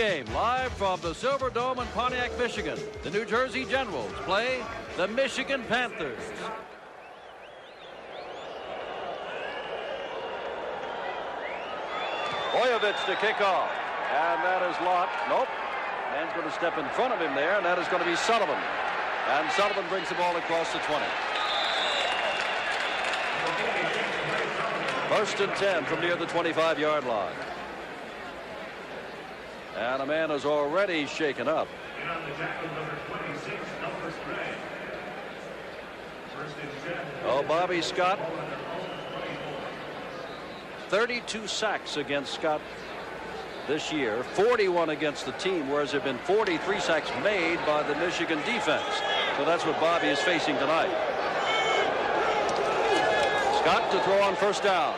game, live from the Silverdome in Pontiac, Michigan. The New Jersey Generals play the Michigan Panthers. BOJOVIC to kick off. And that is Lott. Nope. Man's going to step in front of him there, and that is going to be Sullivan. And Sullivan brings the ball across the 20. First and 10 from near the 25-yard line. And a man is already shaken up. Oh, Bobby Scott. 32 sacks against Scott this year, 41 against the team, whereas there have been 43 sacks made by the Michigan defense. So that's what Bobby is facing tonight. Scott to throw on first down.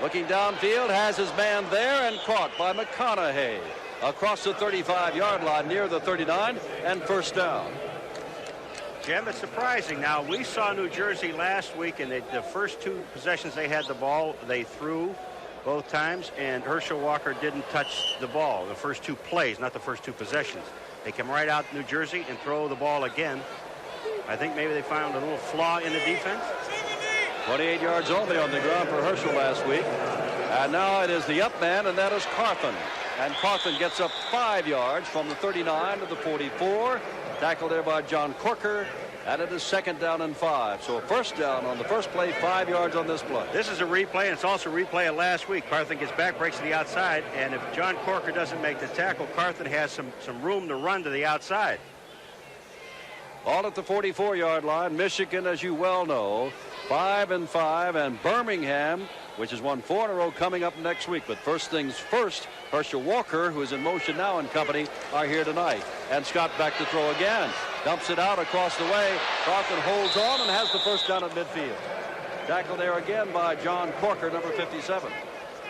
Looking downfield, has his man there and caught by McConaughey across the 35-yard line near the 39 and first down. Jim, it's surprising. Now, we saw New Jersey last week, and the first two possessions they had the ball, they threw both times, and Herschel Walker didn't touch the ball. The first two plays, not the first two possessions. They come right out New Jersey and throw the ball again. I think maybe they found a little flaw in the defense. 28 yards only on the ground for Herschel last week. And now it is the up man, and that is Carthen. And Carthen gets up 5 yards from the 39 to the 44. Tackled there by John Corker. And it is second down and 5. So a first down on the first play, 5 yards on this play. This is a replay, and it's also a replay of last week. Carthen gets back, breaks to the outside, and if John Corker doesn't make the tackle, Carthen has some room to run to the outside. All at the 44-yard line. Michigan, as you well know, 5-5, and Birmingham, which has won 4 in a row, coming up next week. But first things first, Herschel Walker, who is in motion now, and company are here tonight. And Scott back to throw again. Dumps it out across the way. Carthen holds on and has the first down at midfield. Tackled there again by John Corker, number 57.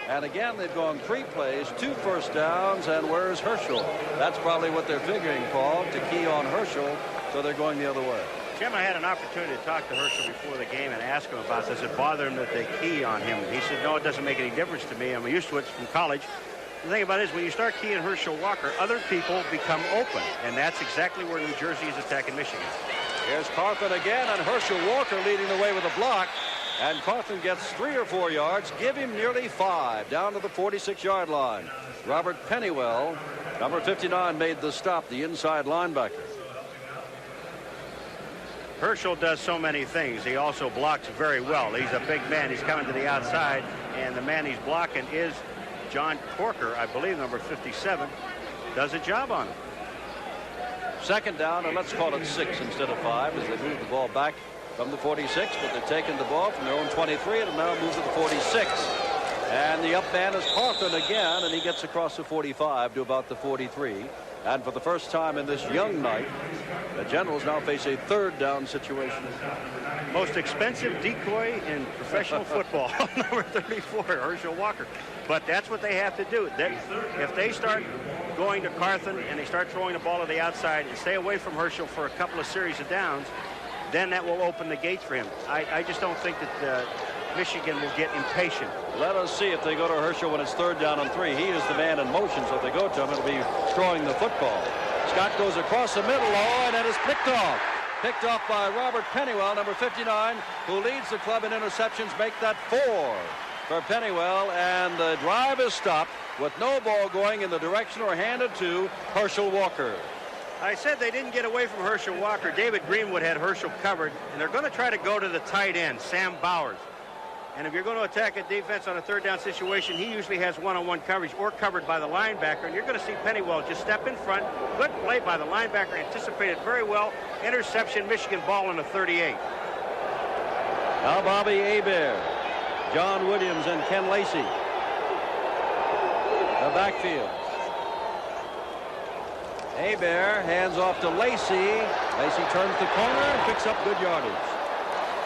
And again, they've gone 3 plays, 2 first downs, and where's Herschel? That's probably what they're figuring, Paul, to key on Herschel, so they're going the other way. Jim, I had an opportunity to talk to Herschel before the game and ask him about, does it bother him that they key on him? He said, no, it doesn't make any difference to me. I'm used to it from college. The thing about it is, when you start keying Herschel Walker, other people become open, and that's exactly where New Jersey is attacking Michigan. Here's Carthen again, and Herschel Walker leading the way with a block. And Carthen gets 3 or 4 yards, give him nearly 5, down to the 46-yard line. Robert Pennywell, number 59, made the stop, the inside linebacker. Herschel does so many things. He also blocks very well. He's a big man. He's coming to the outside, and the man he's blocking is John Corker, I believe, number 57, does a job on him. Second down, and let's call it 6 instead of 5 as they move the ball back from the 46, but they're taking the ball from their own 23 and now move to the 46. And the up man is Carthen again, and he gets across the 45 to about the 43. And for the first time in this young night, the Generals now face a third down situation. Most expensive decoy in professional football, number 34, Herschel Walker. But that's what they have to do. If they start going to Carthen and they start throwing the ball to the outside and stay away from Herschel for a couple of series of downs, then that will open the gates for him. I just don't think that Michigan will get impatient. Let us see if they go to Herschel when it's third down and 3. He is the man in motion, so if they go to him, it'll be throwing the football. Scott goes across the middle, and it is picked off. Picked off by Robert Pennywell, number 59, who leads the club in interceptions. Make that 4 for Pennywell, and the drive is stopped with no ball going in the direction or handed to Herschel Walker. I said they didn't get away from Herschel Walker. David Greenwood had Herschel covered, and they're going to try to go to the tight end, Sam Bowers. And if you're going to attack a defense on a third down situation, he usually has one-on-one coverage or covered by the linebacker, and you're going to see Pennywell just step in front. Good play by the linebacker, anticipated very well. Interception, Michigan ball in the 38. Now Bobby Hebert, John Williams, and Ken Lacy. The backfield. Hebert hands off to Lacy. Lacy turns the corner and picks up good yardage.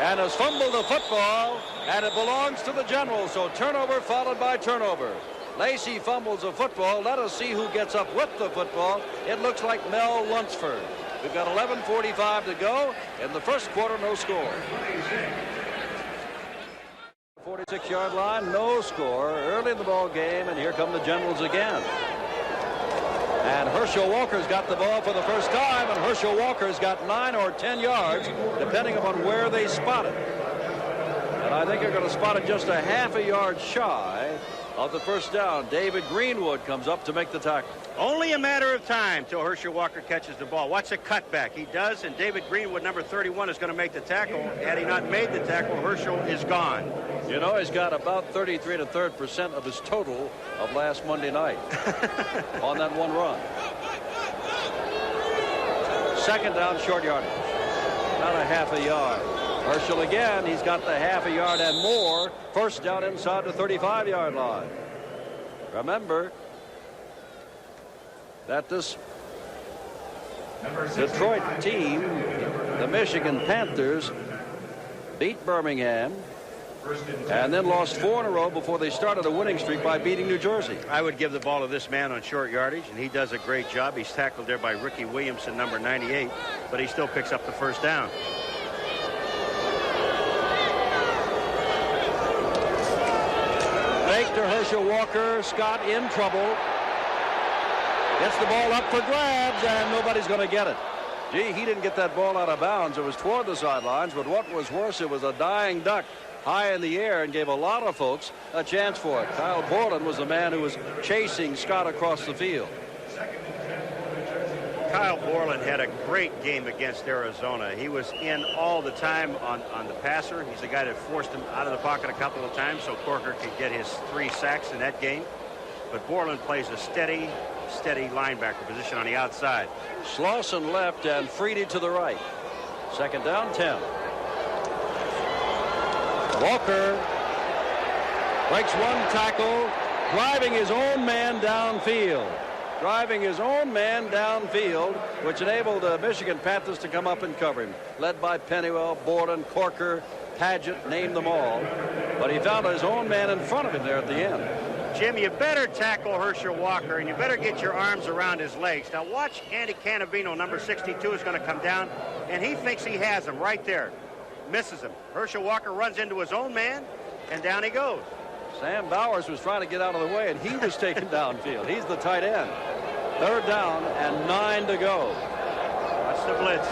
And has fumbled the football, and it belongs to the Generals. So turnover followed by turnover. Lacy fumbles the football. Let us see who gets up with the football. It looks like Mel Lunsford. We've got 11:45 to go. In the first quarter, no score. 46-yard line, no score. Early in the ball game, and here come the Generals again. Herschel Walker's got the ball for the first time, and Herschel Walker's got 9 or 10 yards, depending upon where they spot it. And I think they're going to spot it just a half a yard shy of the first down. David Greenwood comes up to make the tackle. Only a matter of time till Herschel Walker catches the ball. Watch the cutback. He does, and David Greenwood, number 31, is going to make the tackle. Had he not made the tackle, Herschel is gone. You know, he's got about 33 to 3% of his total of last Monday night on that one run. Second down, short yardage. About a half a yard. Herschel again, he's got the half a yard and more. First down inside the 35-yard line. Remember that this Detroit team, the Michigan Panthers, beat Birmingham and then lost 4 in a row before they started a winning streak by beating New Jersey. I would give the ball to this man on short yardage, and he does a great job. He's tackled there by Ricky Williamson, number 98, but he still picks up the first down. Fake to Herschel Walker. Scott in trouble. Gets the ball up for grabs, and nobody's going to get it. Gee, he didn't get that ball out of bounds. It was toward the sidelines, but what was worse, it was a dying duck high in the air and gave a lot of folks a chance for it. Kyle Borland was the man who was chasing Scott across the field. Kyle Borland had a great game against Arizona. He was in all the time on the passer. He's the guy that forced him out of the pocket a couple of times so Corker could get his 3 sacks in that game. But Borland plays a steady linebacker position on the outside. Slauson left and Freedy to the right. Second down, 10. Walker breaks one tackle, driving his own man downfield. Which enabled the Michigan Panthers to come up and cover him. Led by Pennywell, Borden, Corker, Paget, name them all. But he found his own man in front of him there at the end. Jim, you better tackle Herschel Walker, and you better get your arms around his legs. Now watch Andy Cannavino, number 62, is going to come down, and he thinks he has him right there. Misses him. Herschel Walker runs into his own man, and down he goes. Sam Bowers was trying to get out of the way, and he was taken downfield. He's the tight end. Third down and 9 to go. Watch the blitz.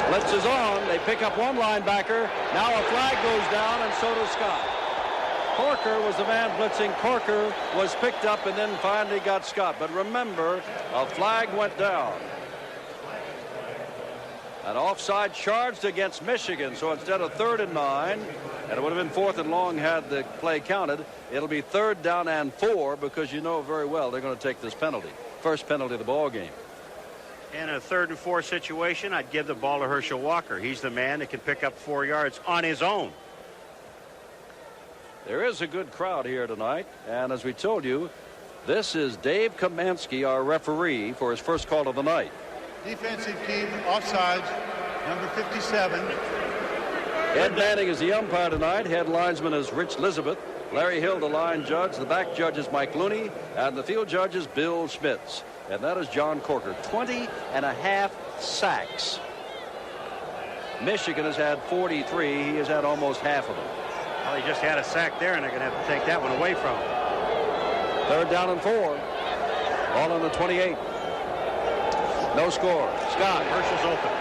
Blitz is on. They pick up one linebacker. Now a flag goes down, and so does Scott. Corker was the man blitzing. Corker was picked up and then finally got Scott. But remember, a flag went down. An offside charged against Michigan. So instead of 3rd and 9, and it would have been 4th and long had the play counted, it'll be 3rd down and 4 because you know very well they're going to take this penalty. First penalty of the ball game. In a 3rd and 4 situation, I'd give the ball to Herschel Walker. He's the man that can pick up 4 yards on his own. There is a good crowd here tonight, and as we told you, this is Dave Kamansky, our referee, for his first call of the night. Defensive team offsides, number 57. Ed Manning is the umpire tonight. Head linesman is Rich Elizabeth. Larry Hill, the line judge. The back judge is Mike Looney, and the field judge is Bill Schmitz. And that is John Corker. 20.5 sacks. Michigan has had 43. He has had almost half of them. Well, he just had a sack there, and they're going to have to take that one away from him. 3rd down and 4. Ball on the 28. No score. Scott. Herschel's open.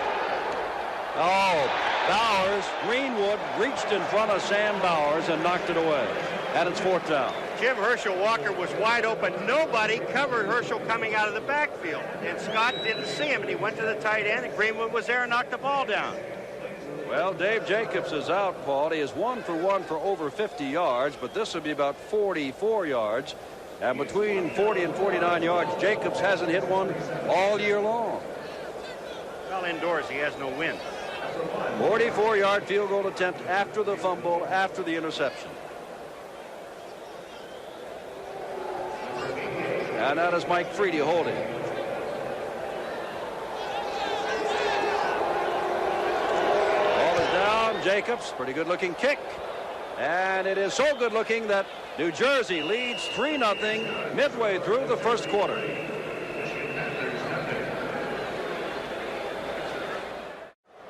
Oh, Bowers, Greenwood reached in front of Sam Bowers and knocked it away. And it's 4th down. Jim, Herschel Walker was wide open. Nobody covered Herschel coming out of the backfield. And Scott didn't see him, and he went to the tight end, and Greenwood was there and knocked the ball down. Well, Dave Jacobs is out, Paul. He is 1 for 1 for over 50 yards, but this would be about 44 yards. And between 40 and 49 yards, Jacobs hasn't hit one all year long. Well, indoors, he has no wind. 44-yard field goal attempt after the fumble, after the interception. And that is Mike Freedy holding. Ball is down. Jacobs, pretty good looking kick. And it is so good looking that New Jersey leads 3-0 midway through the first quarter.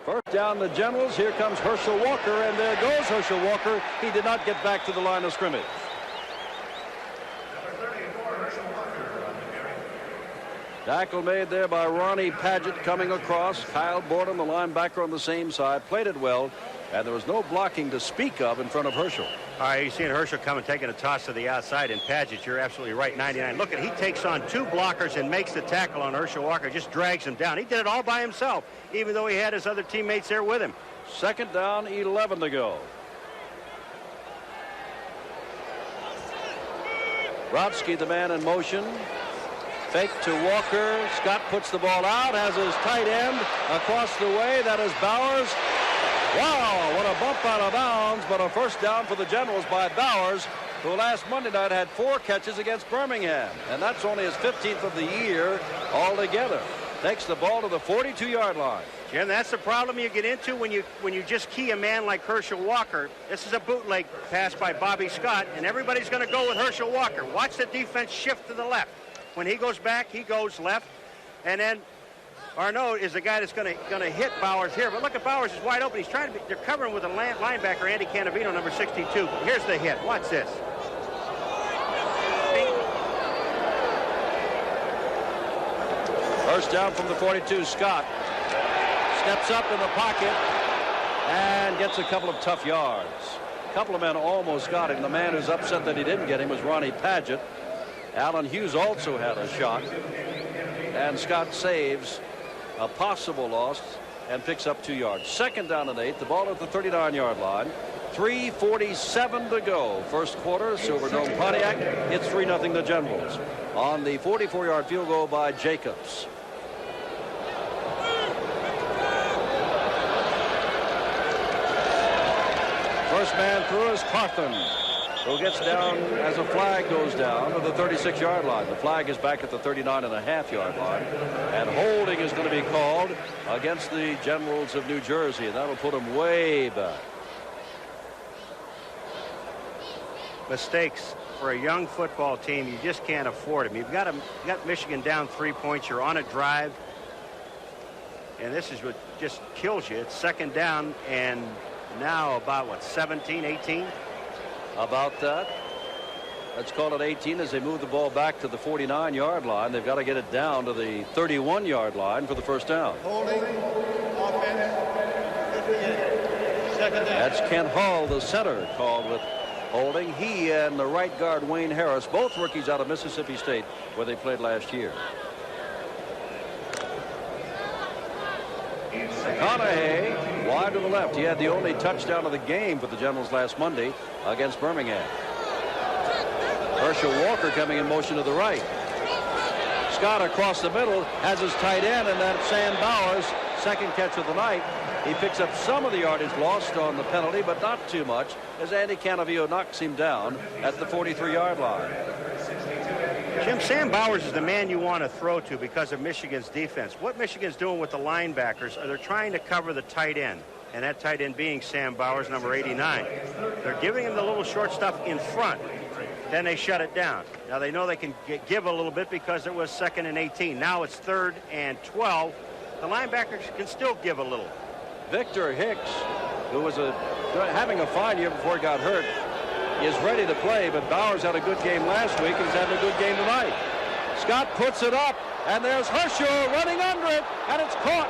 First down the Generals. Here comes Herschel Walker, and there goes Herschel Walker. He did not get back to the line of scrimmage. Tackle made there by Ronnie Paget coming across. Kyle Borden, the linebacker, on the same side, played it well, and there was no blocking to speak of in front of Herschel. All right, you're seeing Herschel coming, taking a toss to the outside, and Paget, you're absolutely right, 99. Look at, he takes on 2 blockers and makes the tackle on Herschel Walker, just drags him down. He did it all by himself, even though he had his other teammates there with him. 2nd down, 11 to go. Brodsky, the man in motion. Fake to Walker. Scott puts the ball out, has his tight end across the way. That is Bowers. Wow, what a bump out of bounds, but a first down for the Generals by Bowers, who last Monday night had 4 catches against Birmingham, and that's only his 15th of the year altogether. Takes the ball to the 42-yard line. Jim, that's the problem you get into when you just key a man like Herschel Walker. This is a bootleg pass by Bobby Scott, and everybody's going to go with Herschel Walker. Watch the defense shift to the left. When he goes back, he goes left, and then Arnaud is the guy that's going to hit Bowers here. But look at Bowers, is wide open. He's trying to they're covering with a linebacker, Andy Canavino, number 62. Here's the hit. Watch this. First down from the 42. Scott steps up in the pocket and gets a couple of tough yards. A couple of men almost got him. The man who's upset that he didn't get him was Ronnie Paget. Alan Hughes also had a shot, and Scott saves a possible loss and picks up 2 yards. 2nd down and 8. The ball at the 39-yard line. 3:47 to go. First quarter. Silverdome Pontiac. It's 3-0 the Generals on the 44-yard field goal by Jacobs. First man through is Carthen, who gets down as a flag goes down to the 36-yard line. The flag is back at the 39.5-yard line, and holding is going to be called against the Generals of New Jersey, and that'll put them way back. Mistakes for a young football team, you just can't afford them. You've got Michigan down 3 points. You're on a drive, and this is what just kills you. It's 2nd down, and now about what, 17, 18? About that. Let's call it 18 as they move the ball back to the 49-yard line. They've got to get it down to the 31-yard line for the first down. Holding, offense, 58. 2nd down. That's Kent Hall, the center, called with holding. He and the right guard, Wayne Harris, both rookies out of Mississippi State, where they played last year. McConaughey wide to the left. He had the only touchdown of the game for the Generals last Monday against Birmingham. Herschel Walker coming in motion to the right. Scott across the middle has his tight end, and that's Sam Bowers, 2nd catch of the night. He picks up some of the yardage lost on the penalty, but not too much, as Andy Canavio knocks him down at the 43-yard line. Jim, Sam Bowers is the man you want to throw to because of Michigan's defense. What Michigan's doing with the linebackers are they're trying to cover the tight end, and that tight end being Sam Bowers, number 89. They're giving him the little short stuff in front. Then they shut it down. Now they know they can give a little bit because it was 2nd and 18. Now it's 3rd and 12. The linebackers can still give a little. Victor Hicks, who was having a fine year before he got hurt, is ready to play, but Bowers had a good game last week and he's having a good game tonight. Scott puts it up, and there's Herschel running under it, and it's caught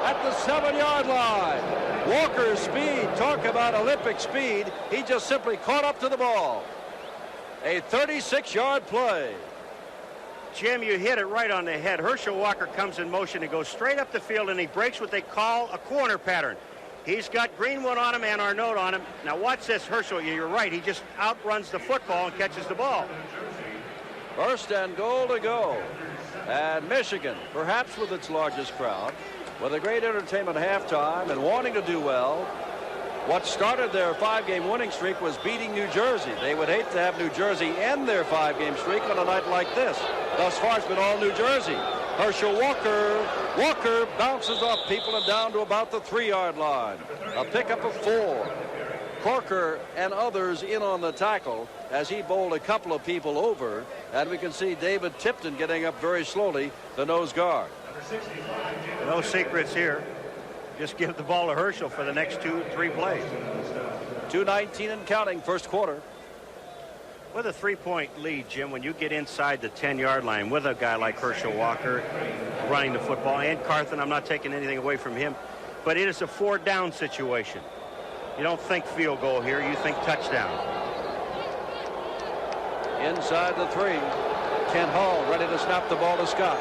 at the 7-yard line. Walker's speed, talk about Olympic speed. He just simply caught up to the ball. A 36-yard play. Jim, you hit it right on the head. Herschel Walker comes in motion and goes straight up the field, and he breaks what they call a corner pattern. He's got Greenwood on him and Arnaud on him. Now watch this, Herschel. You're right. He just outruns the football and catches the ball. 1st and goal to go. And Michigan, perhaps with its largest crowd, with a great entertainment halftime and wanting to do well. What started their 5-game winning streak was beating New Jersey. They would hate to have New Jersey end their 5-game streak on a night like this. Thus far, it's been all New Jersey. Herschel Walker bounces off people and down to about the 3-yard line. A pickup of 4. Corker and others in on the tackle as he bowled a couple of people over, and we can see David Tipton getting up very slowly, the nose guard. No secrets here. Just give the ball to Herschel for the next 2-3 plays. 2:19 and counting, first quarter. With a 3-point lead, Jim, when you get inside the 10-yard line with a guy like Herschel Walker running the football, and Carthen, I'm not taking anything away from him, but it is a 4-down situation. You don't think field goal here, you think touchdown. Inside the 3. Kent Hall ready to snap the ball to Scott.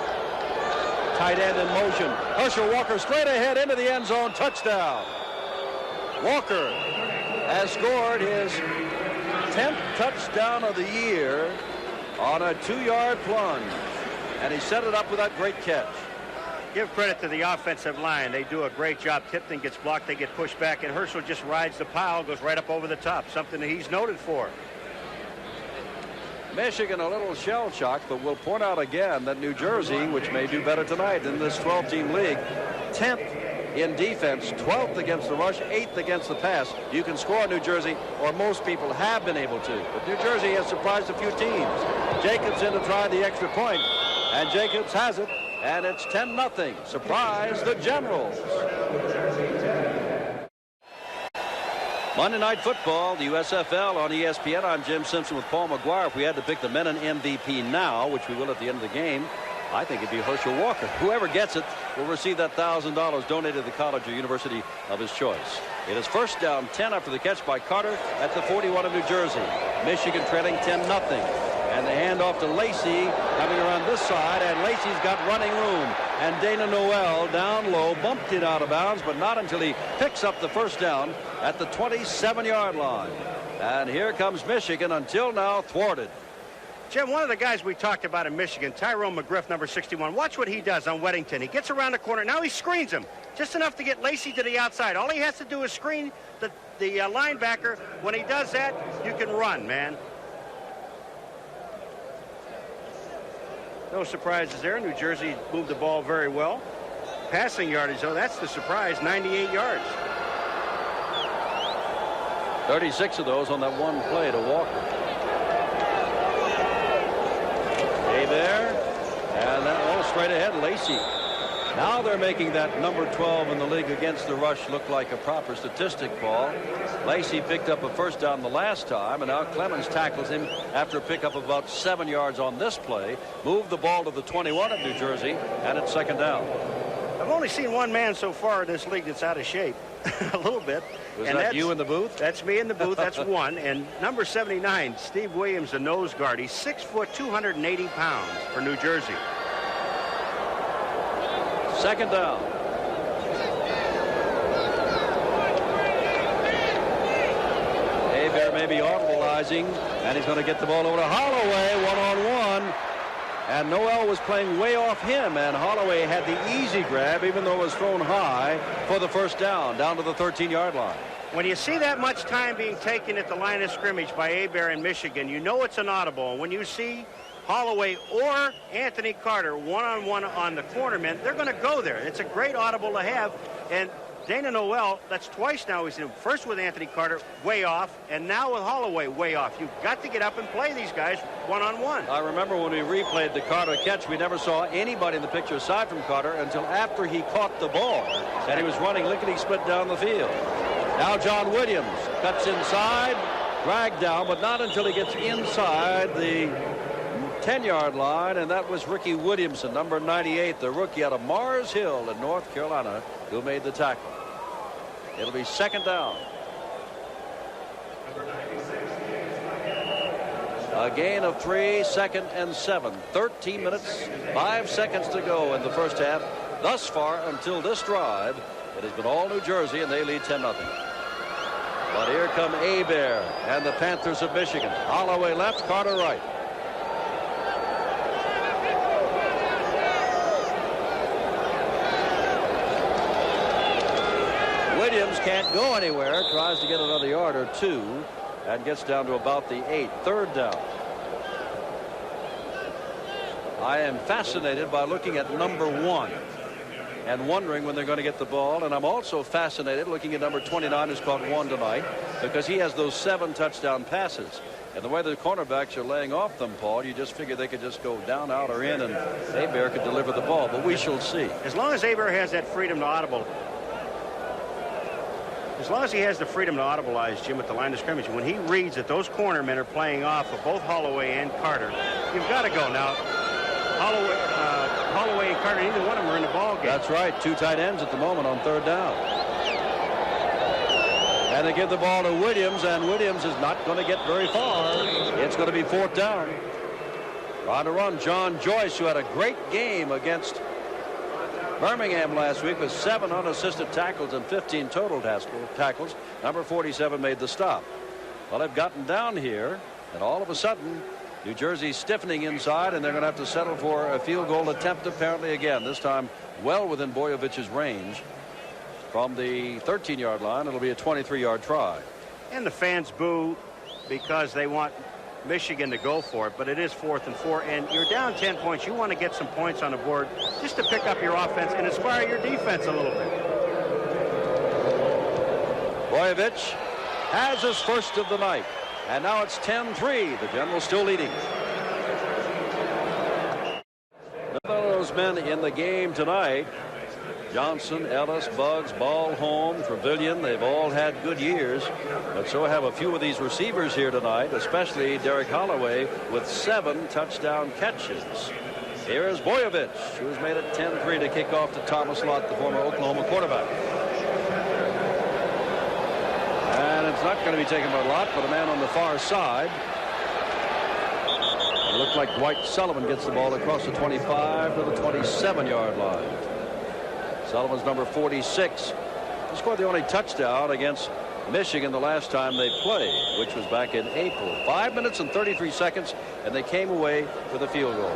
Tight end in motion. Herschel Walker straight ahead into the end zone. Touchdown. Walker has scored his 10th touchdown of the year on a 2-yard plunge. And he set it up with that great catch. Give credit to the offensive line. They do a great job. Tipton gets blocked. They get pushed back. And Herschel just rides the pile, goes right up over the top. Something that he's noted for. Michigan a little shell-shocked, but we'll point out again that New Jersey, which may do better tonight in this 12-team league, 10th in defense, 12th against the rush, 8th against the pass. You can score New Jersey, or most people have been able to. But New Jersey has surprised a few teams. Jacobs in to try the extra point, and Jacobs has it, and it's 10-0. Surprise the Generals. Monday Night Football, the USFL on ESPN. I'm Jim Simpson with Paul McGuire. If we had to pick the men and MVP now, which we will at the end of the game, I think it'd be Herschel Walker. Whoever gets it will receive that $1,000 donated to the college or university of his choice. It is first down 10 after the catch by Carter at the 41 of New Jersey. Michigan trailing 10-0. And the handoff to Lacy coming around this side, and Lacy's got running room. And Dana Noel down low, bumped it out of bounds, but not until he picks up the first down at the 27-yard line. And here comes Michigan, until now thwarted. Jim, one of the guys we talked about in Michigan, Tyrone McGriff, number 61. Watch what he does on Weddington. He gets around the corner. Now he screens him. Just enough to get Lacy to the outside. All he has to do is screen the linebacker. When he does that, you can run, man. No surprises there. New Jersey moved the ball very well. Passing yardage, though, that's the surprise, 98 yards. 36 of those on that one play to Walker. Hebert, and that all straight ahead, Lacy. Now they're making that number 12 in the league against the rush look like a proper statistic, Paul. Lacy picked up a first down the last time, and now Clemens tackles him after a pickup of about 7 yards on this play. Moved the ball to the 21 of New Jersey, and it's second down. I've only seen one man so far in this league that's out of shape. A little bit. Was that you in the booth? That's me in the booth. That's one. And number 79, Steve Williams, the nose guard. He's 6 foot, 280 pounds for New Jersey. Second down. Hebert may be audibleizing, and he's going to get the ball over to Holloway, one-on-one. And Noel was playing way off him, and Holloway had the easy grab, even though it was thrown high, for the first down to the 13-yard line. When you see that much time being taken at the line of scrimmage by Hebert in Michigan, you know it's an audible. And when you see Holloway or Anthony Carter one-on-one on the cornerman, they're going to go there. It's a great audible to have. And Dana Noel, that's twice now he's in. First with Anthony Carter, way off, and now with Holloway, way off. You've got to get up and play these guys one-on-one. I remember when we replayed the Carter catch, we never saw anybody in the picture aside from Carter until after he caught the ball, and he was running lickety-split down the field. Now John Williams cuts inside, dragged down, but not until he gets inside the 10-yard line, and that was Ricky Williamson, number 98, the rookie out of Mars Hill in North Carolina, who made the tackle. It'll be second down. A gain of 3, 2nd and 7. 13 minutes, 5 seconds to go in the first half. Thus far, until this drive, it has been all New Jersey, and they lead 10-0. But here come Hebert and the Panthers of Michigan. Holloway left, Carter right. Williams can't go anywhere, tries to get another yard or two, and gets down to about the 8. Third down. I am fascinated by looking at number 1 and wondering when they're going to get the ball, and I'm also fascinated looking at number 29, who's caught 1 tonight, because he has those 7 touchdown passes. And the way the cornerbacks are laying off them, Paul, you just figure they could just go down, out, or in, and Hebert could deliver the ball, but we shall see. As long as Hebert has that freedom to audible, As long as he has the freedom to audibilize, Jim, at the line of scrimmage, when he reads that those cornermen are playing off of both Holloway and Carter, you've got to go. Now, Holloway and Carter, neither one of them are in the ball game. That's right. 2 tight ends at the moment on 3rd down. And they give the ball to Williams, and Williams is not going to get very far. It's going to be 4th down. On the run, John Joyce, who had a great game against Birmingham last week with 7 unassisted tackles and 15 total tackles. Number 47 made the stop. Well, they've gotten down here, and all of a sudden, New Jersey's stiffening inside, and they're going to have to settle for a field goal attempt apparently again, this time well within Bojovic's range. From the 13-yard line, it'll be a 23-yard try. And the fans boo because they want Michigan to go for it, but it is 4th and 4, and you're down 10 points. You want to get some points on the board just to pick up your offense and inspire your defense a little bit. Bojovic has his first of the night, and now it's 10-3. The Generals still leading. None of those men in the game tonight, Johnson, Ellis, Buggs, Ball, Holmes, Trevelyan, they've all had good years, but so have a few of these receivers here tonight, especially Derek Holloway with 7 touchdown catches. Here is Bojovic, who's made it 10-3 to kick off to Thomas Lott, the former Oklahoma quarterback. And it's not going to be taken by Lott, but a man on the far side. It looked like Dwight Sullivan gets the ball across the 25 to the 27-yard line. Sullivan's number 46. He scored the only touchdown against Michigan the last time they played, which was back in April. 5 minutes and 33 seconds, and they came away with a field goal.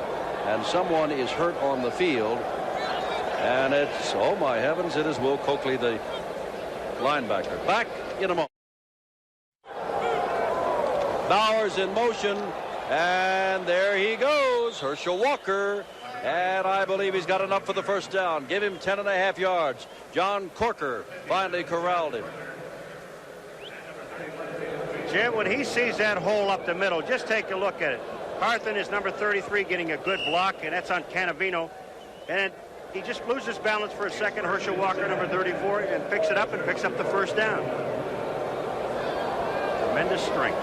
And someone is hurt on the field, and it's, oh my heavens, it is Will Coakley, the linebacker. Back in a moment. Bowers in motion, and there he goes, Herschel Walker. And I believe he's got enough for the first down. Give him 10.5 yards. John Corker finally corralled him. Jim, when he sees that hole up the middle, just take a look at it. Carthen is number 33 getting a good block, and that's on Canavino. And he just loses balance for a second. Herschel Walker, number 34, and picks it up and picks up the first down. Tremendous strength.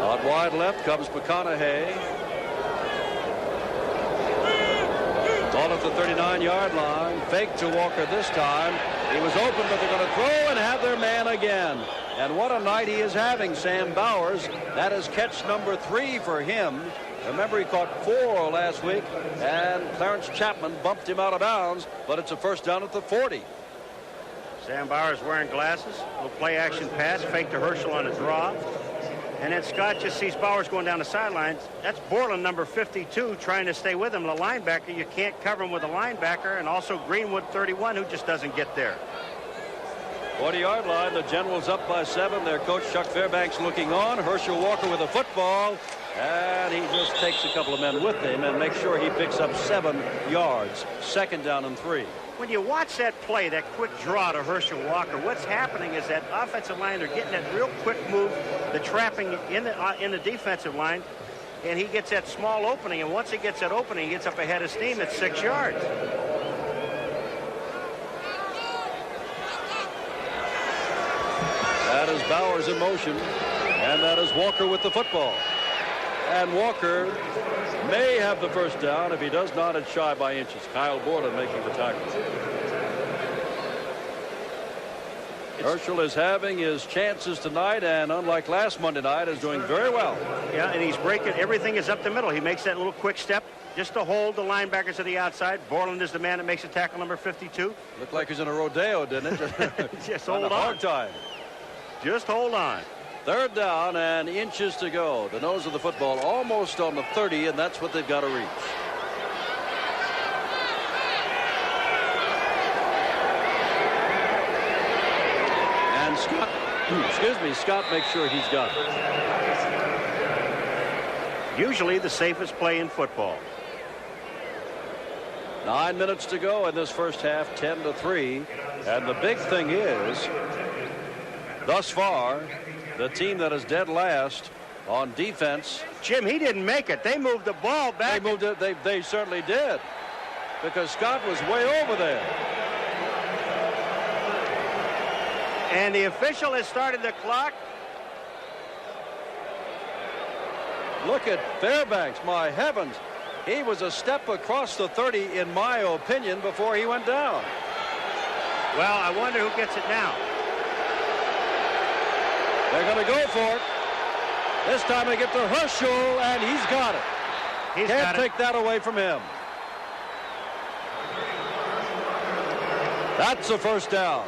On wide left comes McConaughey. Ball at the 39-yard line. Fake to Walker this time. He was open, but they're going to throw and have their man again. And what a night he is having, Sam Bowers. That is catch number 3 for him. Remember, he caught 4 last week, and Clarence Chapman bumped him out of bounds, but it's a first down at the 40. Sam Bowers wearing glasses. Little play action pass. Fake to Herschel on a draw. And then Scott just sees Bowers going down the sidelines. That's Borland, number 52, trying to stay with him. The linebacker, you can't cover him with a linebacker. And also Greenwood, 31, who just doesn't get there. 40-yard line. The Generals up by 7. Their coach, Chuck Fairbanks, looking on. Herschel Walker with a football. And he just takes a couple of men with him and makes sure he picks up 7 yards. Second down and 3. When you watch that play, that quick draw to Herschel Walker, what's happening is that offensive line, they're getting that real quick move, the trapping in the defensive line, and he gets that small opening, and once he gets that opening, he gets up ahead of steam at 6 yards. That is Bowers in motion, and that is Walker with the football. And Walker may have the first down. If he does not, it's shy by inches. Kyle Borland making the tackle. Herschel is having his chances tonight, and unlike last Monday night, is doing very well. Yeah, and he's breaking. Everything is up the middle. He makes that little quick step just to hold the linebackers to the outside. Borland is the man that makes a tackle, number 52. Looked like he's in a rodeo, didn't it? Just hold on. Hard time. Just hold on. Third down and inches to go. The nose of the football almost on the 30, and that's what they've got to reach. And Scott, Scott makes sure he's got it. Usually the safest play in football. 9 minutes to go in this first half, 10-3. And the big thing is, thus far, the team that is dead last on defense. Jim, he didn't make it. They moved the ball back. They moved it. They certainly did, because Scott was way over there. And the official has started the clock. Look at Fairbanks, my heavens. He was a step across the 30, in my opinion, before he went down. Well, I wonder who gets it now. They're going to go for it. This time they get to Herschel, and he's got it. Can't take that away from him. That's a first down.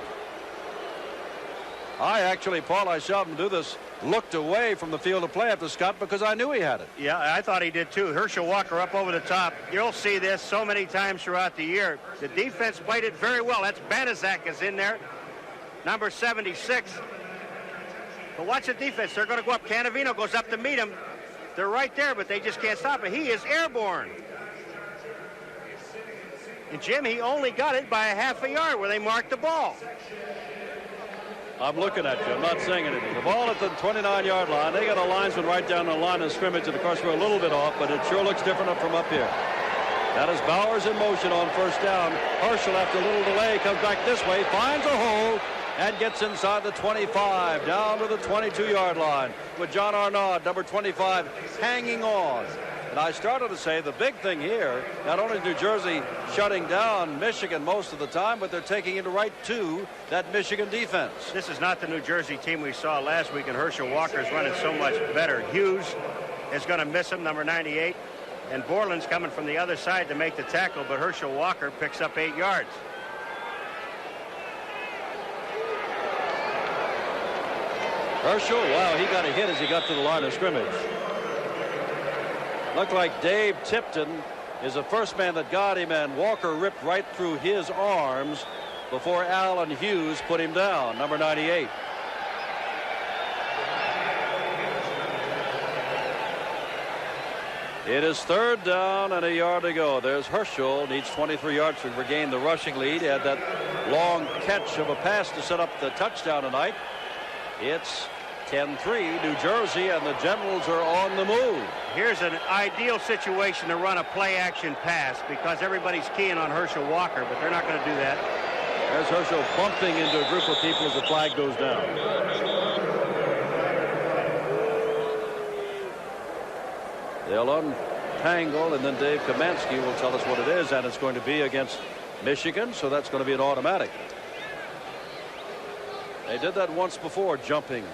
I actually, Paul, I saw him do this, looked away from the field of play after Scott because I knew he had it. Yeah, I thought he did too. Herschel Walker up over the top. You'll see this so many times throughout the year. The defense played it very well. That's Banaszak is in there, number 76. But watch the defense. They're going to go up. Cannavino goes up to meet him. They're right there, but they just can't stop it. He is airborne. And Jim, he only got it by a half a yard where they marked the ball. I'm looking at you. I'm not saying anything. The ball at the 29-yard line. They got a linesman right down the line of scrimmage. And, of course, we're a little bit off, but it sure looks different from up here. That is Bowers in motion on first down. Herschel, after a little delay, comes back this way, finds a hole, and gets inside the 25, down to the 22-yard line with John Arnaud, number 25, hanging on. And I started to say the big thing here, not only is New Jersey shutting down Michigan most of the time, but they're taking it right to that Michigan defense. This is not the New Jersey team we saw last week, and Herschel Walker's running so much better. Hughes is going to miss him, number 98, and Borland's coming from the other side to make the tackle, but Herschel Walker picks up 8 yards. Herschel, wow, he got a hit as he got to the line of scrimmage. Looked like Dave Tipton is the first man that got him, and Walker ripped right through his arms before Alan Hughes put him down, number 98. It is third down and a yard to go. There's Herschel, needs 23 yards to regain the rushing lead. He had that long catch of a pass to set up the touchdown tonight. It's 10-3, New Jersey, and the Generals are on the move. Here's an ideal situation to run a play-action pass because everybody's keying on Herschel Walker, but they're not going to do that. There's Herschel bumping into a group of people as the flag goes down. They'll untangle, and then Dave Kamansky will tell us what it is, and it's going to be against Michigan, so that's going to be an automatic. They did that once before, jumping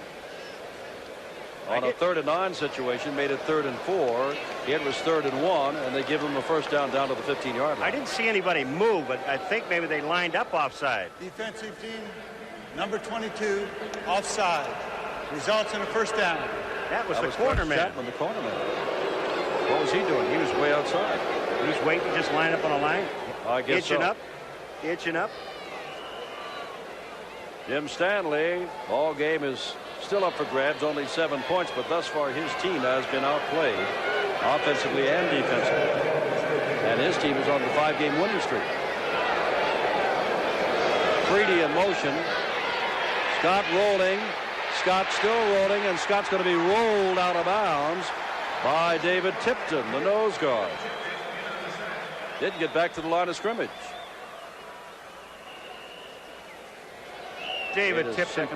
on a 3rd and 9 situation, made it 3rd and 4. It was 3rd and 1, and they give them a first down down to the 15-yard line. I didn't see anybody move, but I think maybe they lined up offside. Defensive team, number 22, offside. Results in a first down. That was the corner man. The corner man. What was he doing? He was way outside. He was waiting, just line up on a line. I guess itching up, itching up. Jim Stanley, all game is still up for grabs, only 7 points, but thus far his team has been outplayed offensively and defensively. And his team is on the 5-game winning streak. Freedy in motion. Scott rolling. Scott still rolling, and Scott's going to be rolled out of bounds by David Tipton, the nose guard. Didn't get back to the line of scrimmage. David Tipton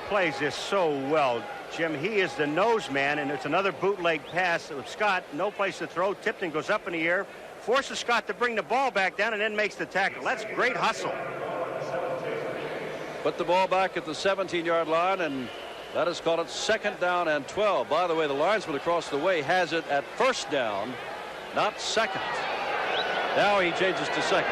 plays this so well, Jim. He is the nose man, and it's another bootleg pass with Scott. No place to throw. Tipton goes up in the air, forces Scott to bring the ball back down, and then makes the tackle. That's great hustle. Put the ball back at the 17-yard line, and that is called it 2nd down and 12. By the way, the linesman across the way has it at 1st down, not 2nd. Now he changes to 2nd.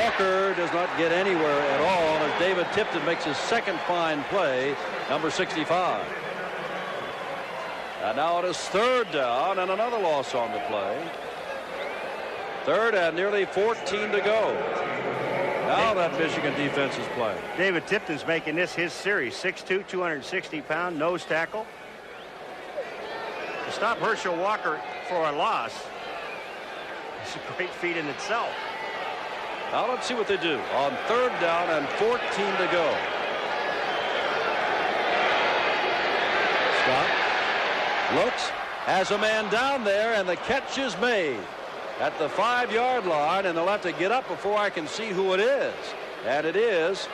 Walker does not get anywhere at all as David Tipton makes his 2nd fine play, number 65. And now it is 3rd down and another loss on the play. 3rd and nearly 14 to go. Now that Michigan defense is playing. David Tipton's making this his series. 6'2", 260-pound nose tackle. To stop Herschel Walker for a loss, it's a great feat in itself. Now let's see what they do on 3rd down and 14 to go. Scott looks, has a man down there, and the catch is made at the 5-yard line, and they'll have to get up before I can see who it is. And it is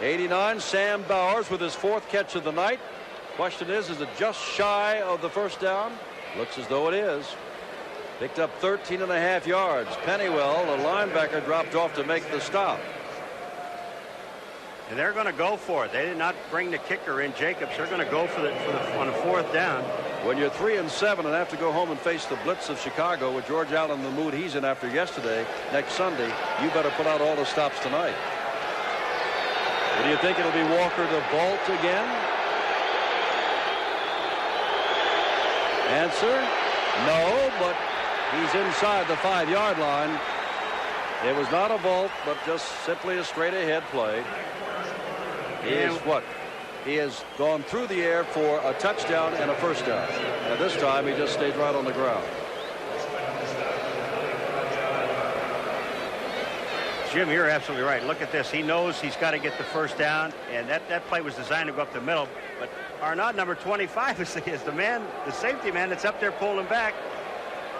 89, Sam Bowers with his 4th catch of the night. Question is it just shy of the first down? Looks as though it is. Picked up 13.5 yards. Pennywell, the linebacker, dropped off to make the stop. And they're going to go for it. They did not bring the kicker in, Jacobs. They're going to go for the on a 4th down. When you're 3-7 and have to go home and face the blitz of Chicago with George Allen in the mood he's in after yesterday, next Sunday, you better put out all the stops tonight. What do you think? It'll be Walker to Bolt again? Answer, no, but he's inside the 5-yard line. It was not a vault, but just simply a straight ahead play. He has gone through the air for a touchdown and a first down. And this time he just stayed right on the ground. Jim, you're absolutely right. Look at this. He knows he's got to get the first down, and that play was designed to go up the middle. But Arnaud, number 25, is the safety man that's up there pulling back.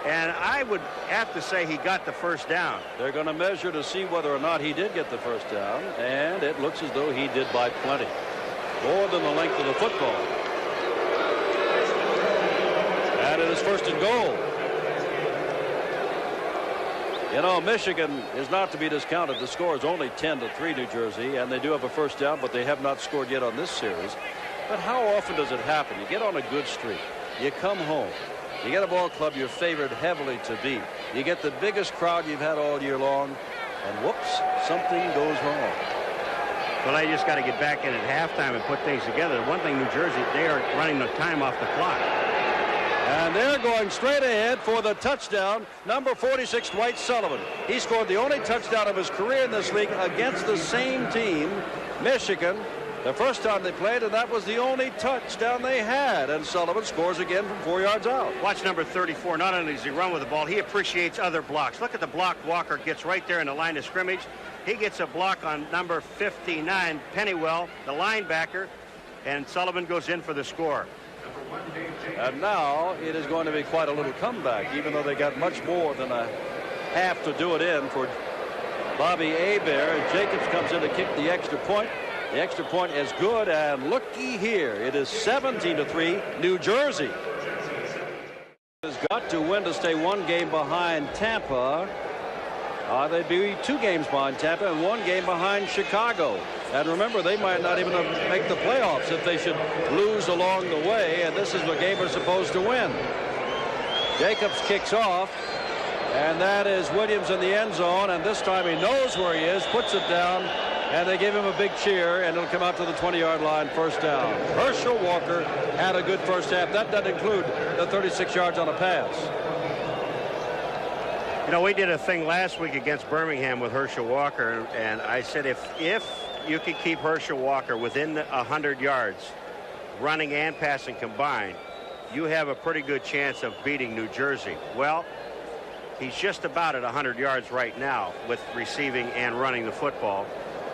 And I would have to say he got the first down. They're going to measure to see whether or not he did get the first down, and it looks as though he did by plenty. More than the length of the football. And it is 1st and goal. You know, Michigan is not to be discounted. The score is only 10-3 New Jersey, and they do have a first down, but they have not scored yet on this series. But how often does it happen? You get on a good streak. You come home. You get a ball club you're favored heavily to beat. You get the biggest crowd you've had all year long, and whoops, something goes wrong. Well, they just got to get back in at halftime and put things together. The one thing, New Jersey, they are running the time off the clock. And they're going straight ahead for the touchdown. Number 46, Dwight Sullivan. He scored the only touchdown of his career in this league against the same team, Michigan, the first time they played, and that was the only touchdown they had. And Sullivan scores again from 4 yards out. Watch number 34. Not only does he run with the ball, he appreciates other blocks. Look at the block Walker gets right there in the line of scrimmage. He gets a block on number 59, Pennywell, the linebacker, and Sullivan goes in for the score. And now it is going to be quite a little comeback, even though they got much more than a half to do it in for Bobby Hebert. And Jacobs comes in to kick the extra point. The extra point is good, and looky here. It is 17-3, New Jersey. Has got to win to stay 1 game behind Tampa. They'd be 2 games behind Tampa and 1 game behind Chicago. And remember, they might not even make the playoffs if they should lose along the way, and this is the game they're supposed to win. Jacobs kicks off, and that is Williams in the end zone, and this time he knows where he is, puts it down, and they give him a big cheer, and it'll come out to the 20-yard line, first down. Herschel Walker had a good first half. That doesn't include the 36 yards on a pass. You know, we did a thing last week against Birmingham with Herschel Walker, and I said if you could keep Herschel Walker within 100 yards, running and passing combined, you have a pretty good chance of beating New Jersey. Well, he's just about at 100 yards right now with receiving and running the football.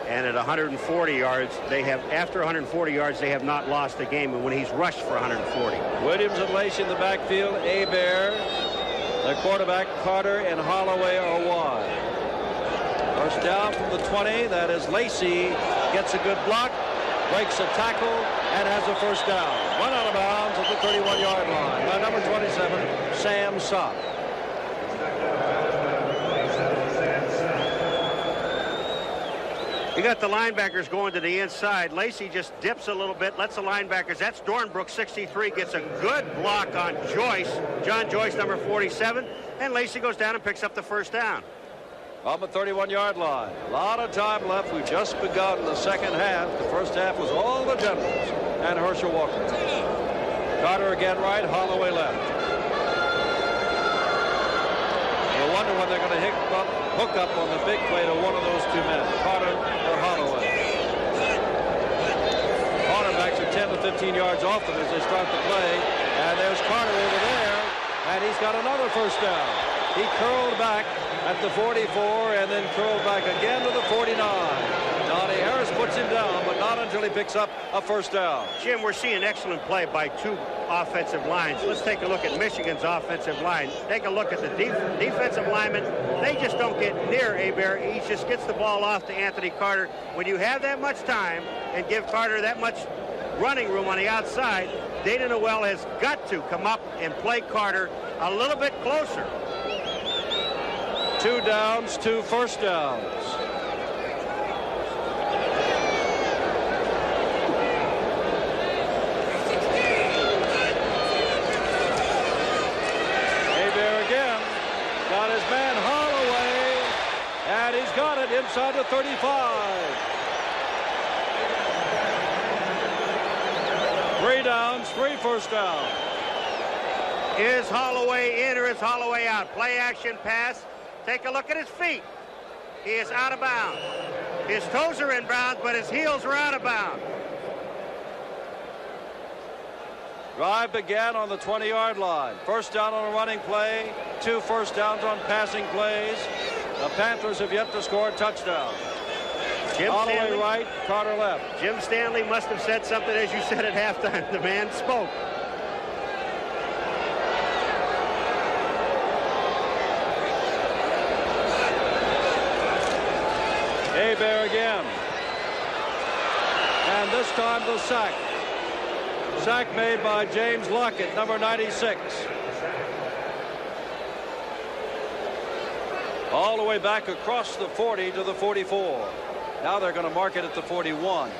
And at 140 yards, after 140 yards, they have not lost a game, and when he's rushed for 140. Williams and Lacy in the backfield. Hebert, the quarterback, Carter and Holloway are wide. First down from the 20. That is Lacy. Gets a good block, breaks a tackle, and has a first down. Run out of bounds at the 31-yard line by number 27, Sam Sock. You got the linebackers going to the inside. Lacy just dips a little bit, lets the linebackers. That's Dornbrook, 63, gets a good block on Joyce. John Joyce, number 47. And Lacy goes down and picks up the first down. On the 31-yard line. A lot of time left. We've just begun the second half. The first half was all the Generals and Herschel Walker. Carter again right, Holloway left. You'll wonder when they're going to hook up on the big play to one of those 2 men, Carter or Holloway. Cornerbacks are 10 to 15 yards off them as they start the play. And there's Carter over there, and he's got another first down. He curled back at the 44 and then curled back again to the 49. Donnie Harris Harris puts him down, but not until he picks up a first down. Jim, we're seeing excellent play by two offensive lines. Let's take a look at Michigan's offensive line. Take a look at the defensive linemen. They just don't get near Hebert. He just gets the ball off to Anthony Carter. When you have that much time and give Carter that much running room on the outside, Dana Noel has got to come up and play Carter a little bit closer. 2 downs, 2 first downs. Hebert again. Got his man Holloway. And he's got it inside the 35. 3 downs, 3 first downs. Is Holloway in or is Holloway out? Play action pass. Take a look at his feet. He is out of bounds. His toes are in bounds, but his heels are out of bounds. Drive began on the 20-yard line. First down on a running play. 2 first downs on passing plays. The Panthers have yet to score a touchdown. Holloway right, Carter left. Jim Stanley must have said something, as you said at halftime. The man spoke. Hebert again. And this time the sack. Sack made by James Lockett, number 96. All the way back across the 40 to the 44. Now they're going to mark it at the 41.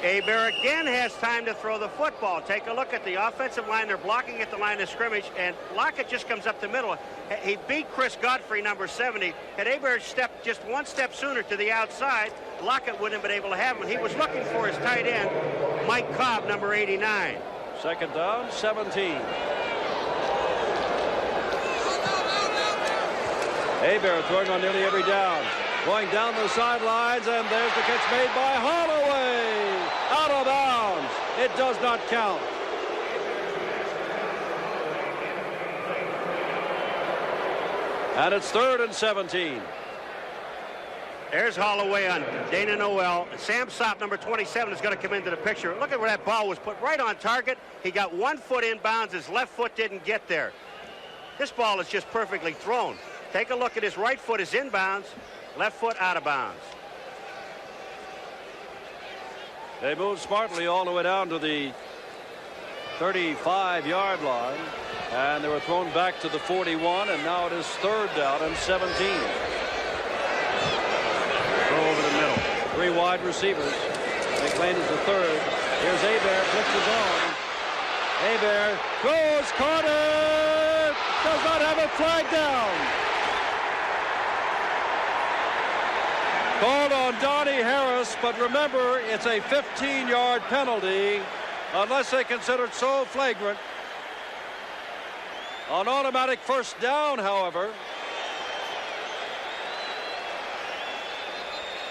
Hebert again has time to throw the football. Take a look at the offensive line. They're blocking at the line of scrimmage, and Lockett just comes up the middle. He beat Chris Godfrey, number 70. Had Hebert stepped just 1 step sooner to the outside, Lockett wouldn't have been able to have him. He was looking for his tight end, Mike Cobb, number 89. Second down, 17. Hebert throwing on nearly every down. Going down the sidelines, and there's the catch made by Holloway. Out of bounds. It does not count. And it's 3rd and 17. There's Holloway on Dana Noel. Sam Sopp, number 27, is going to come into the picture. Look at where that ball was put, right on target. He got 1 foot in bounds. His left foot didn't get there. This ball is just perfectly thrown. Take a look at his right foot is in bounds. Left foot out of bounds. They moved smartly all the way down to the 35-yard line. And they were thrown back to the 41, and now it is 3rd down and 17. Throw over the middle. 3 wide receivers. McLean is the 3rd. Here's Hebert, blitzes on. Hebert goes, Carter does not have a flag down. Called on Donnie Harris, but remember, it's a 15-yard penalty unless they consider it so flagrant. An automatic first down, however.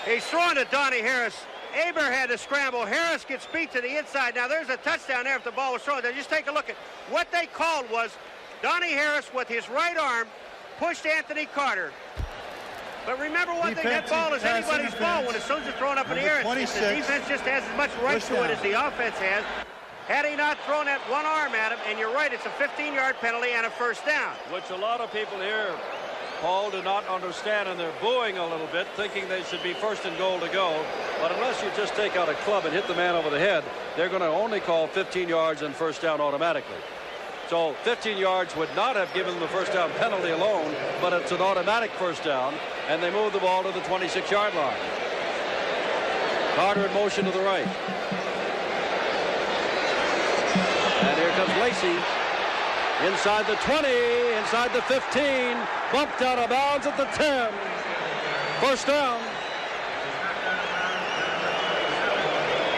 He's throwing to Donnie Harris. Hebert had to scramble. Harris gets beat to the inside. Now there's a touchdown there if the ball was thrown. Now just take a look at what they called was Donnie Harris with his right arm pushed Anthony Carter. But remember one thing, that ball is anybody's ball when as soon as it's thrown up in the air. The defense just has as much right to it as the offense has. Had he not thrown that one arm at him, and you're right, it's a 15-yard penalty and a first down. Which a lot of people here, Paul, do not understand, and they're booing a little bit, thinking they should be 1st and goal to go. But unless you just take out a club and hit the man over the head, they're going to only call 15 yards and first down automatically. So 15 yards would not have given them the first down penalty alone, but it's an automatic first down, and they move the ball to the 26-yard line. Carter in motion to the right. And here comes Lacy. Inside the 20, inside the 15, bumped out of bounds at the 10. First down.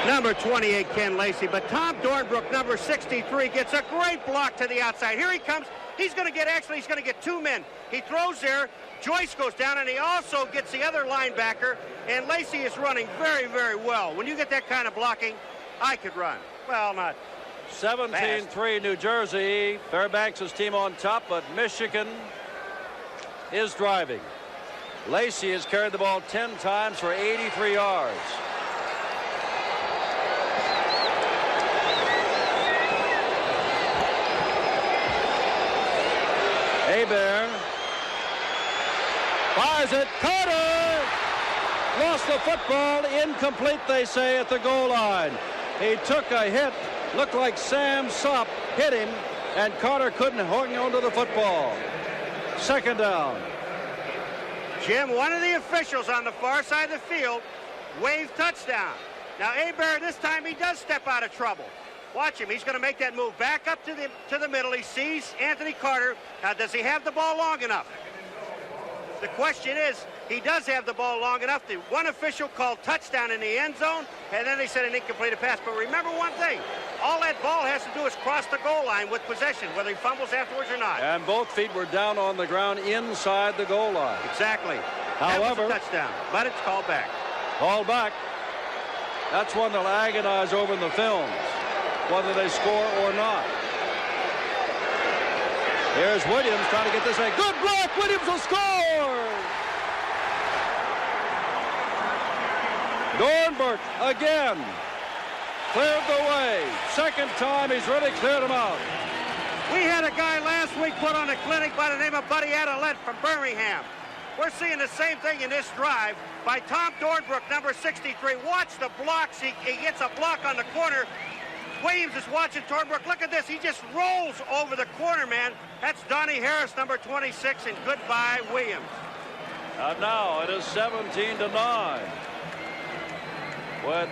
Number 28, Ken Lacy, but Tom Dornbrook, number 63, gets a great block to the outside. Here he comes. He's going to get 2 men. He throws there. Joyce goes down, and he also gets the other linebacker, and Lacy is running very, very well. When you get that kind of blocking, I could run. Well, not 17-3 New Jersey. Fairbanks' team on top, but Michigan is driving. Lacy has carried the ball 10 times for 83 yards. Hebert fires it. Carter lost the football. Incomplete, they say, at the goal line. He took a hit. Looked like Sam Sopp hit him, and Carter couldn't hang on to the football. Second down. Jim, one of the officials on the far side of the field waved touchdown. Now, Hebert, this time he does step out of trouble. Watch him. He's going to make that move back up to the middle. He sees Anthony Carter. Now, does he have the ball long enough? The question is, he does have the ball long enough. One official called touchdown in the end zone, and then they said an incomplete pass. But remember one thing, all that ball has to do is cross the goal line with possession, whether he fumbles afterwards or not. And both feet were down on the ground inside the goal line. Exactly. However, that was a touchdown, but it's called back. Called back. That's one they'll agonize over in the films, whether they score or not. Here's Williams trying to get this thing. Good block. Williams will score. Dornbrook again cleared the way. Second time he's really cleared him out. We had a guy last week put on a clinic by the name of Buddy Adelet from Birmingham. We're seeing the same thing in this drive by Tom Dornbrook, number 63. Watch the blocks. He gets a block on the corner. Williams is watching Dornbrook. Look at this. He just rolls over the corner, man. That's Donnie Harris, number 26, and goodbye, Williams. And now it is 17-9. With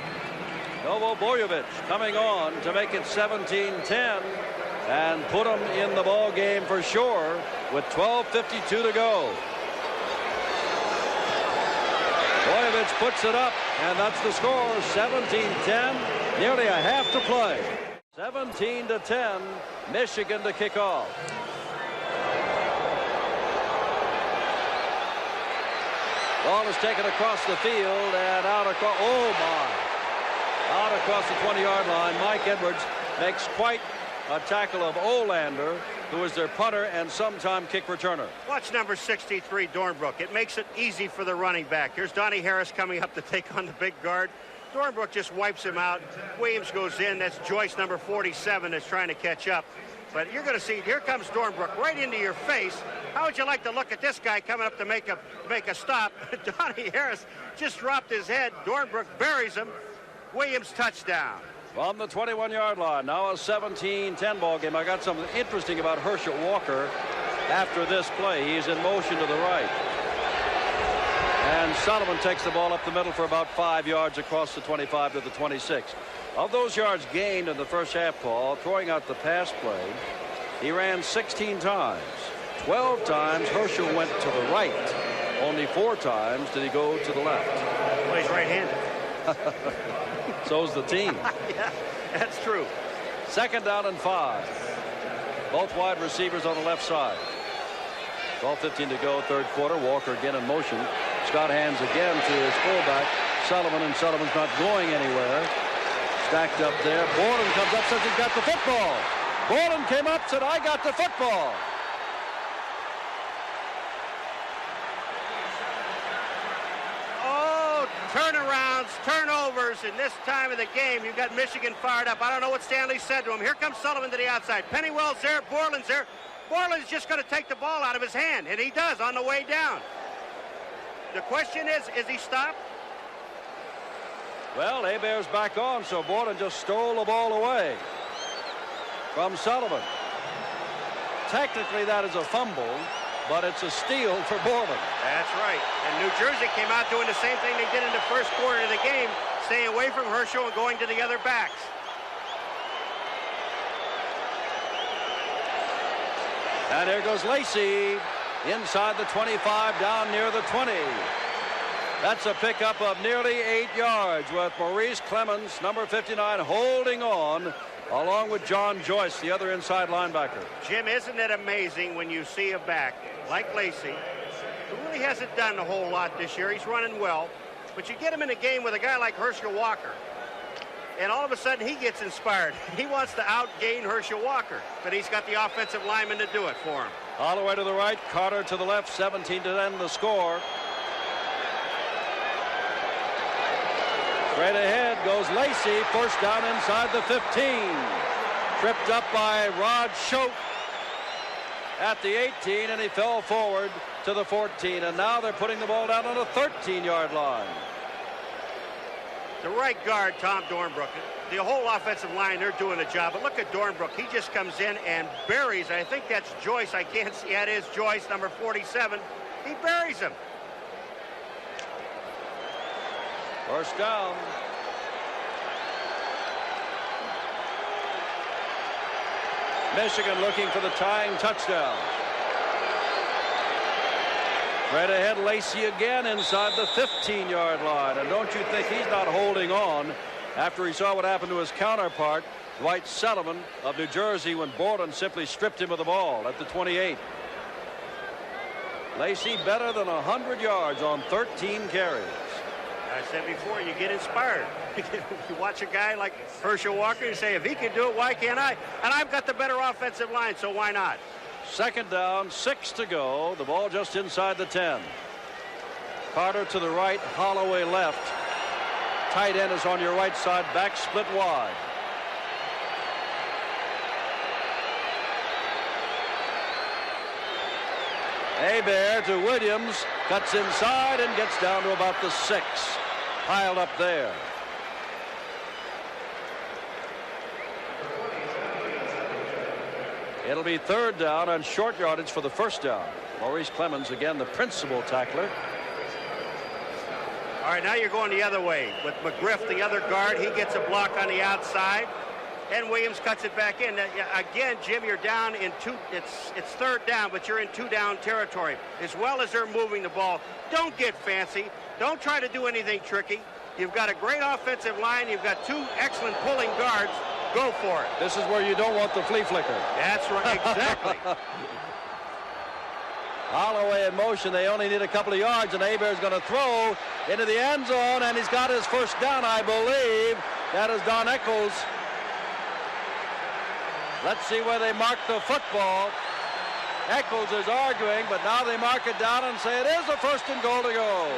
Novo BOJOVIC coming on to make it 17-10 and put them in the ball game for sure with 12:52 to go. BOJOVIC puts it up, and that's the score, 17-10, nearly a half to play. 17-10, Michigan to kick off. Ball is taken across the field and out across, out across the 20-yard line. Mike Edwards makes quite a tackle of Olander, who is their punter and sometime kick returner. Watch number 63, Dornbrook. It makes it easy for the running back. Here's Donnie Harris coming up to take on the big guard. Dornbrook just wipes him out. Williams goes in. That's Joyce, number 47, that's trying to catch up. But you're going to see, here comes Dornbrook right into your face. How would you like to look at this guy coming up to make a stop? Donnie Harris just dropped his head. Dornbrook buries him. Williams touchdown. From the 21-yard line, now a 17-10 ball game. I got something interesting about Herschel Walker after this play. He's in motion to the right. And Sullivan takes the ball up the middle for about 5 yards across the 25 to the 26. Of those yards gained in the first half, Paul, throwing out the pass play, he ran 16 times. 12 times Herschel went to the right. Only 4 times did he go to the left. Well, he's right-handed. So's the team. Yeah, that's true. Second down and 5. Both wide receivers on the left side. 12:15 to go, third quarter. Walker again in motion. Scott hands again to his fullback, Sullivan, and Sullivan's not going anywhere. Stacked up there. Borden comes up, says he's got the football. Borden came up, said, I got the football. Oh, turnarounds, turnovers in this time of the game. You've got Michigan fired up. I don't know what Stanley said to him. Here comes Sullivan to the outside. Pennywell's there. Borland's there. Borland's just going to take the ball out of his hand, and he does on the way down. The question is he stopped? Well, Hebert's back on, so Borden just stole the ball away from Sullivan. Technically, that is a fumble, but it's a steal for Borden. That's right. And New Jersey came out doing the same thing they did in the first quarter of the game, staying away from Herschel and going to the other backs. And here goes Lacy inside the 25, down near the 20. That's a pickup of nearly 8 yards with Maurice Clemens, number 59, holding on, along with John Joyce, the other inside linebacker. Jim, isn't it amazing when you see a back like Lacy, who really hasn't done a whole lot this year. He's running well, but you get him in a game with a guy like Herschel Walker, and all of a sudden he gets inspired. He wants to outgain Herschel Walker, but he's got the offensive lineman to do it for him. Holloway to the right, Carter to the left, 17-10 the score. Straight ahead goes Lacy. First down inside the 15. Tripped up by Rod Schote at the 18, and he fell forward to the 14. And now they're putting the ball down on a 13-yard line. The right guard, Tom Dornbrook. The whole offensive line, they're doing a job. But look at Dornbrook. He just comes in and buries. I think that's Joyce. I can't see. Yeah, it is Joyce, number 47. He buries him. First down. Michigan looking for the tying touchdown. Right ahead, Lacy again inside the 15-yard line. And don't you think he's not holding on after he saw what happened to his counterpart, Dwight Sullivan of New Jersey, when Borden simply stripped him of the ball at the 28. Lacy better than 100 yards on 13 carries. I said before, you get inspired. You watch a guy like Herschel Walker, you say, if he can do it, why can't I? And I've got the better offensive line, so why not? Second down, 6 to go. The ball just inside the 10. Carter to the right, Holloway left. Tight end is on your right side, back split wide. Hebert to Williams, cuts inside and gets down to about the 6. Piled up there. It'll be third down and short yardage for the first down. Maurice Clemens again the principal tackler. All right, now you're going the other way with McGriff, the other guard. He gets a block on the outside, and Williams cuts it back in. Again, Jim, you're down in two. It's third down, but you're in 2-down territory. As well as they're moving the ball, don't get fancy. Don't try to do anything tricky. You've got a great offensive line. You've got 2 excellent pulling guards. Go for it. This is where you don't want the flea flicker. That's right, exactly. Holloway in motion. They only need a couple of yards, and Hebert's going to throw into the end zone, and he's got his first down, I believe. That is Don Eccles. Let's see where they mark the football. Eccles is arguing, but now they mark it down and say it is a first and goal to go.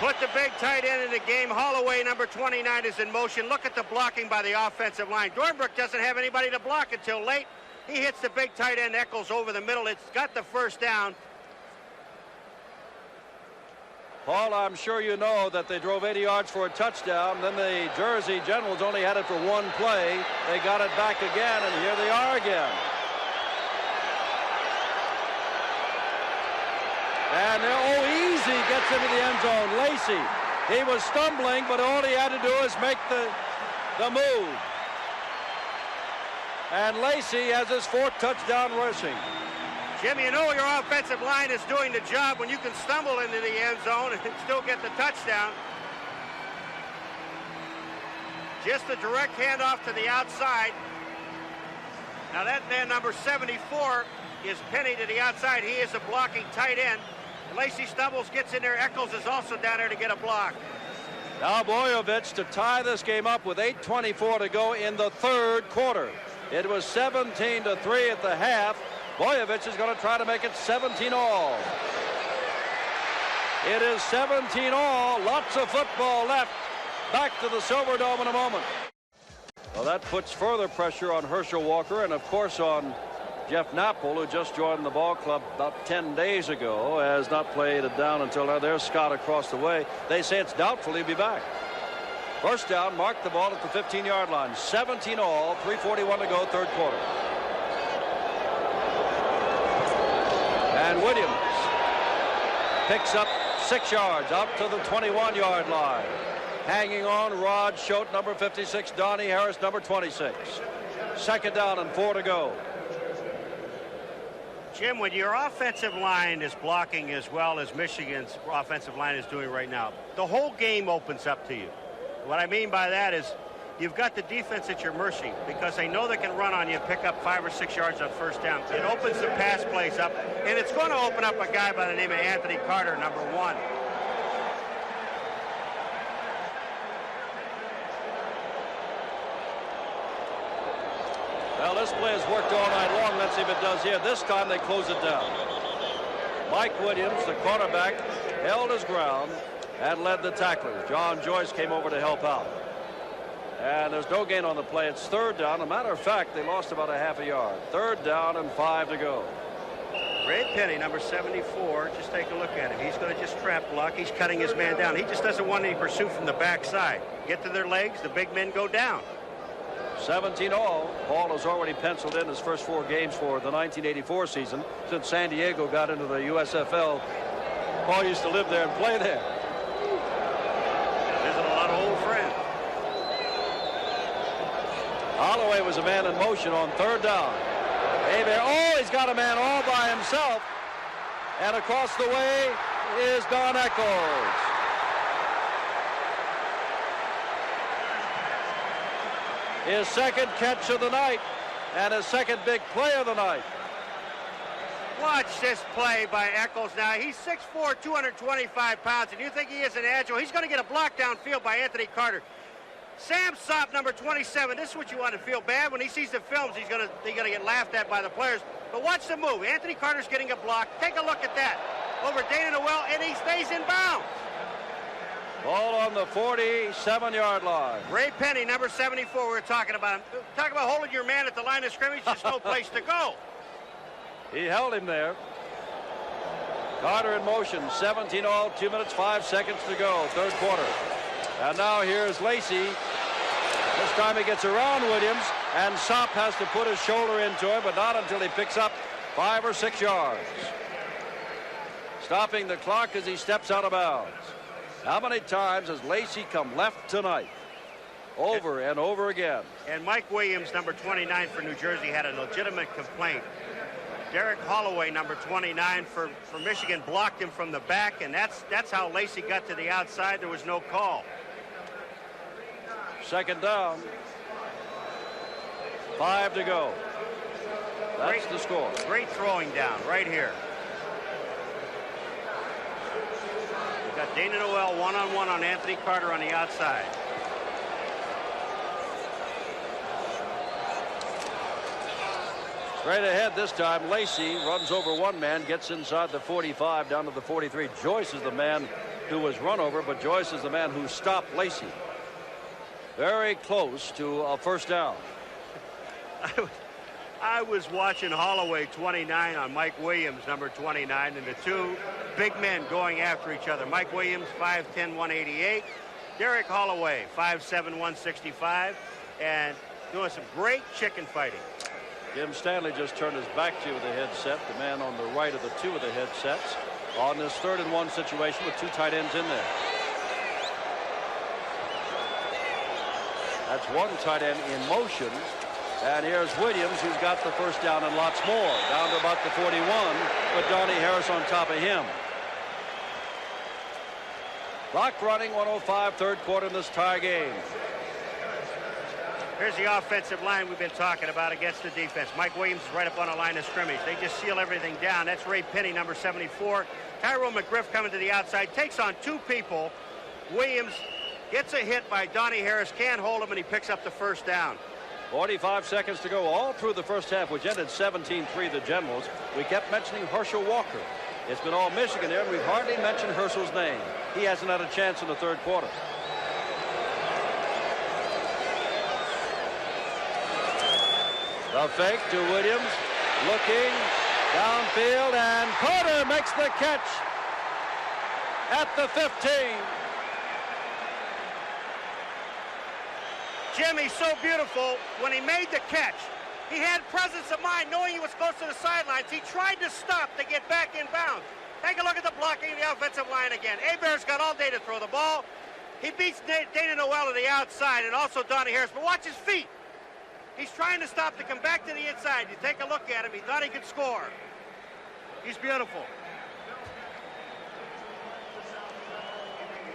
Put the big tight end in the game. Holloway, number 29, is in motion. Look at the blocking by the offensive line. Dornbrook doesn't have anybody to block until late. He hits the big tight end Eccles over the middle. It's got the first down. Paul, I'm sure you know that they drove 80 yards for a touchdown. Then the Jersey Generals only had it for one play. They got it back again, and here they are again. And easy gets into the end zone. Lacy, he was stumbling, but all he had to do is make the move. And Lacy has his 4th touchdown rushing. Jim, you know your offensive line is doing the job when you can stumble into the end zone and still get the touchdown. Just a direct handoff to the outside. Now that man, number 74, is Penny to the outside. He is a blocking tight end. Lacy stumbles, gets in there. Eccles is also down there to get a block. Now BOJOVIC to tie this game up with 8:24 to go in the third quarter. It was 17-3 at the half. BOJOVIC is going to try to make it 17-all. It is 17-all. Lots of football left. Back to the Silverdome in a moment. Well, that puts further pressure on Herschel Walker and, of course, on Jeff Napple, who just joined the ball club about 10 days ago, has not played it down until now. There's Scott across the way. They say it's doubtful he'll be back. First down, mark the ball at the 15-yard line. 17-all, 3:41 to go, third quarter. And Williams picks up 6 yards out to the 21-yard line. Hanging on, Rod Schote, number 56, Donnie Harris, number 26. Second down and 4 to go. Jim, when your offensive line is blocking as well as Michigan's offensive line is doing right now, the whole game opens up to you. What I mean by that is you've got the defense at your mercy because they know they can run on you and pick up 5 or 6 yards on first down. It opens the pass plays up, and it's going to open up a guy by the name of Anthony Carter, number 1. Well, this play has worked all night long. Let's see if it does here. This time they close it down. Mike Williams, the quarterback, held his ground and led the tacklers. John Joyce came over to help out. And there's no gain on the play. It's third down. As a matter of fact, they lost about a half a yard. Third down and 5 to go. Ray Penny, number 74, just take a look at him. He's going to just trap block. He's cutting his man down. He just doesn't want any pursuit from the backside. Get to their legs, the big men go down. 17 all. Paul has already penciled in his first 4 games for the 1984 season. Since San Diego got into the USFL, Paul used to live there and play there. Visit a lot of old friends. Holloway was a man in motion on third down. Hebert, oh, he's got a man all by himself. And across the way is Don Echols. His second catch of the night and his second big play of the night. Watch this play by Echols now. He's 6'4", 225 pounds, and you think he isn't agile. He's going to get a block downfield by Anthony Carter. Sam Sopp, number 27. This is what you want to feel bad. When he sees the films, he's going to get laughed at by the players. But watch the move. Anthony Carter's getting a block. Take a look at that. Over Dana Noel, and he stays in bounds. Ball on the 47-yard line. Ray Penny, number 74, we were talking about him. Talk about holding your man at the line of scrimmage. There's no place to go. He held him there. Carter in motion. 17 all, 2 minutes, 5 seconds to go. Third quarter. And now here's Lacy. This time he gets around Williams, and Sopp has to put his shoulder into him, but not until he picks up 5 or 6 yards. Stopping the clock as he steps out of bounds. How many times has Lacy come left tonight? Over and over again. And Mike Williams, number 29 for New Jersey, had a legitimate complaint. Derek Holloway, number 29 for Michigan, blocked him from the back, and that's how Lacy got to the outside. There was no call. Second down. 5 to go. That's the score. Great throwing down right here. We've got Dana Noel one-on-one on Anthony Carter on the outside. Straight ahead this time. Lacy runs over one man, gets inside the 45 down to the 43. Joyce is the man who was run over, but Joyce is the man who stopped Lacy. Very close to a first down. I was watching Holloway, 29, on Mike Williams, number 29, and the two big men going after each other. Mike Williams, 5'10", 188. Derek Holloway, 5'7", 165, and doing some great chicken fighting. Jim Stanley just turned his back to the headset, the man on the right of the two of the headsets, on this 3rd and 1 situation with 2 tight ends in there. That's one tight end in motion. And here's Williams, who's got the first down and lots more. Down to about the 41, with Donnie Harris on top of him. Clock running, 1:05, third quarter in this tie game. Here's the offensive line we've been talking about against the defense. Mike Williams is right up on the line of scrimmage. They just seal everything down. That's Ray Penny, number 74. Tyrone McGriff coming to the outside, takes on 2 people. Williams gets a hit by Donnie Harris, can't hold him, and he picks up the first down. 45 seconds to go all through the first half, which ended 17-3 the Generals. We kept mentioning Herschel Walker. It's been all Michigan there, and we've hardly mentioned Herschel's name. He hasn't had a chance in the third quarter. The fake to Williams, looking downfield, and Carter makes the catch at the 15. Jim, he's so beautiful. When he made the catch, he had presence of mind, knowing he was close to the sidelines. He tried to stop to get back in bounds. Take a look at the blocking of the offensive line again. Hebert's got all day to throw the ball. He beats Dana Noel to the outside, and also Donnie Harris. But watch his feet. He's trying to stop to come back to the inside. You take a look at him. He thought he could score. He's beautiful.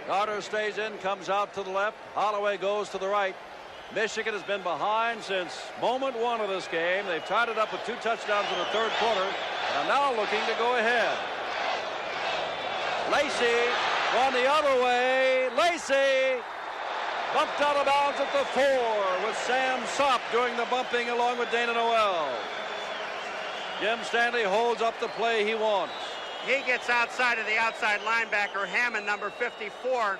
Carter stays in, comes out to the left. Holloway goes to the right. Michigan has been behind since moment 1 of this game. They've tied it up with 2 touchdowns in the third quarter and are now looking to go ahead. Lacy gone the other way. Lacy bumped out of bounds at the 4 with Sam Sopp doing the bumping along with Dana Noel. Jim Stanley holds up the play he wants. He gets outside of the outside linebacker, Hammond, number 54.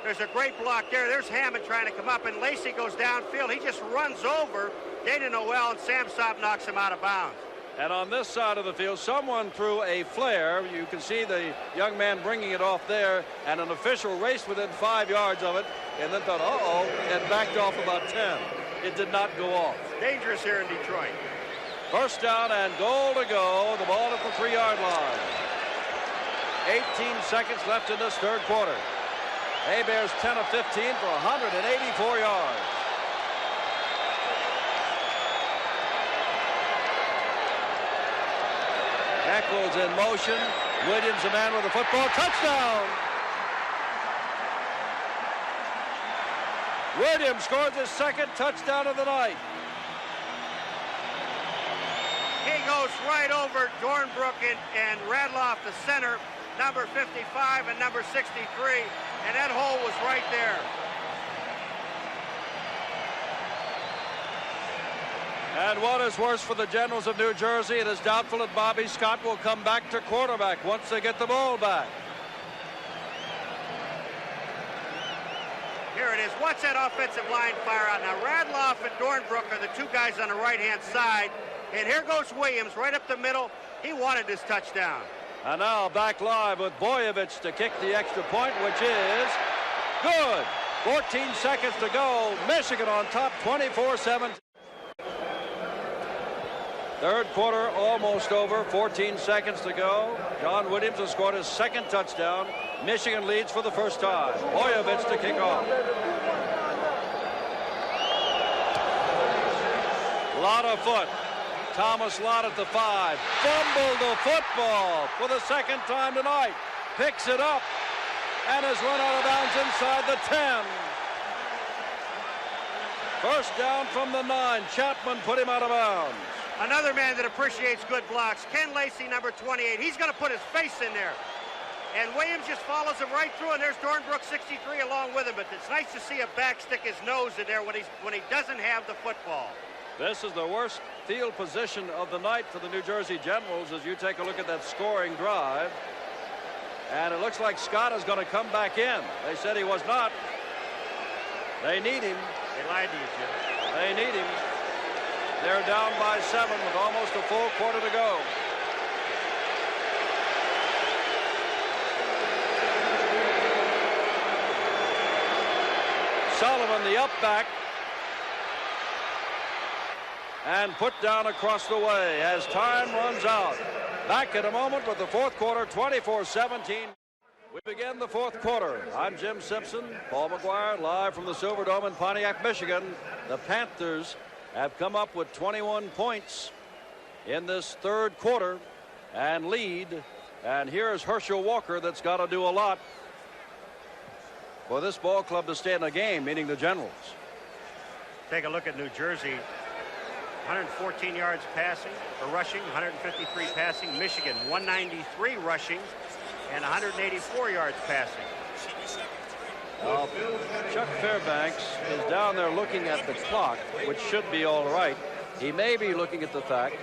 There's a great block there. There's Hammond trying to come up, and Lacy goes downfield. He just runs over Dana Noel, and Sam Sopp knocks him out of bounds. And on this side of the field, someone threw a flare. You can see the young man bringing it off there, and an official raced within 5 yards of it, and then thought, uh-oh, and backed off about 10. It did not go off. Dangerous here in Detroit. First down and goal to go. The ball at the 3-yard line. 18 seconds left in this third quarter. Hebert's 10 of 15 for 184 yards. Eccles in motion. Williams, the man with the football. Touchdown! Williams scores his second touchdown of the night. He goes right over Dornbrook and Radloff, the center, number 55 and number 63, and that hole was right there. And what is worse for the Generals of New Jersey, it is doubtful that Bobby Scott will come back to quarterback once they get the ball back. Here it is. Watch that offensive line fire out. Now, Radloff and Dornbrook are the two guys on the right-hand side. And here goes Williams right up the middle. He wanted this touchdown. And now back live with BOJOVIC to kick the extra point, which is good. 14 seconds to go. Michigan on top, 24-7. Third quarter almost over. 14 seconds to go. John Williams has scored his second touchdown. Michigan leads for the first time. BOJOVIC to kick off. Lot of foot. Thomas Lott at the 5. Fumbled the football for the second time tonight. Picks it up and is run out of bounds inside the 10. First down from the 9. Chapman put him out of bounds. Another man that appreciates good blocks. Ken Lacy, number 28. He's going to put his face in there. And Williams just follows him right through, and there's Dornbrook, 63, along with him. But it's nice to see a back stick his nose in there when he doesn't have the football. This is the worst field position of the night for the New Jersey Generals as you take a look at that scoring drive. And it looks like Scott is going to come back in. They said he was not. They need him. They lied to you, Jim. They need him. They're down by 7 with almost a full quarter to go. Sullivan, the up back, and put down across the way as time runs out. Back in a moment with the fourth quarter, 24-17. We begin the fourth quarter. I'm Jim Simpson, Paul McGuire, live from the Silverdome in Pontiac, Michigan. The Panthers have come up with 21 points in this third quarter and lead. And here's Herschel Walker that's got to do a lot for this ball club to stay in the game, meaning the Generals. Take a look at New Jersey. 114 yards passing or rushing, 153 passing. Michigan, 193 rushing and 184 yards passing. Chuck Fairbanks is down there looking at the clock, which should be all right. He may be looking at the fact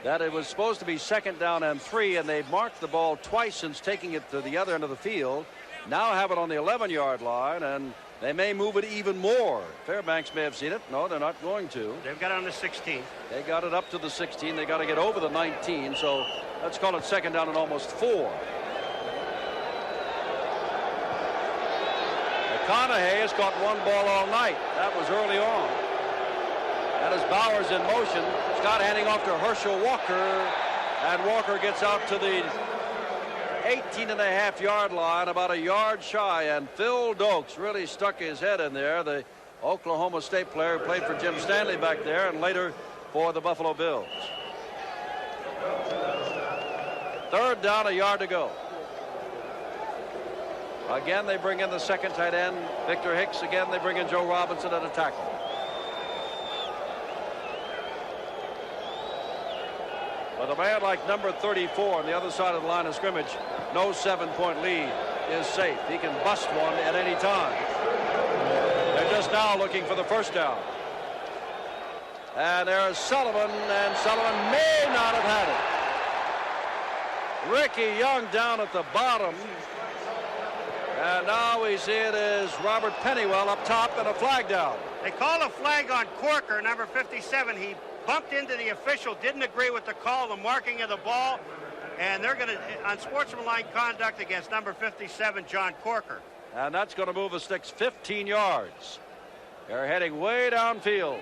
that it was supposed to be second down and 3, and they've marked the ball twice since taking it to the other end of the field. Now have it on the 11-yard line, and they may move it even more. Fairbanks may have seen it. No, they're not going to. They've got it on the 16. They got it up to the 16. They got to get over the 19, so let's call it second down and almost 4. McConaughey has caught one ball all night. That was early on. That is Bowers in motion. Scott handing off to Herschel Walker, and Walker gets out to the 18.5-yard line, about a yard shy, and Phil Dokes really stuck his head in there, the Oklahoma State player who played for Jim Stanley back there and later for the Buffalo Bills. Third down, a yard to go. Again, they bring in the second tight end, Victor Hicks. Again, they bring in Joe Robinson at a tackle. With a man like number 34 on the other side of the line of scrimmage, no 7-point lead is safe. He can bust one at any time. They're just now looking for the first down. And there's Sullivan, and Sullivan may not have had it. Ricky Young down at the bottom. And now we see it is Robert Pennywell up top and a flag down. They call a flag on Corker, number 57. He bumped into the official, didn't agree with the call, the marking of the ball, and they're going to, unsportsmanlike conduct against number 57, John Corker. And that's going to move the sticks 15 yards. They're heading way downfield.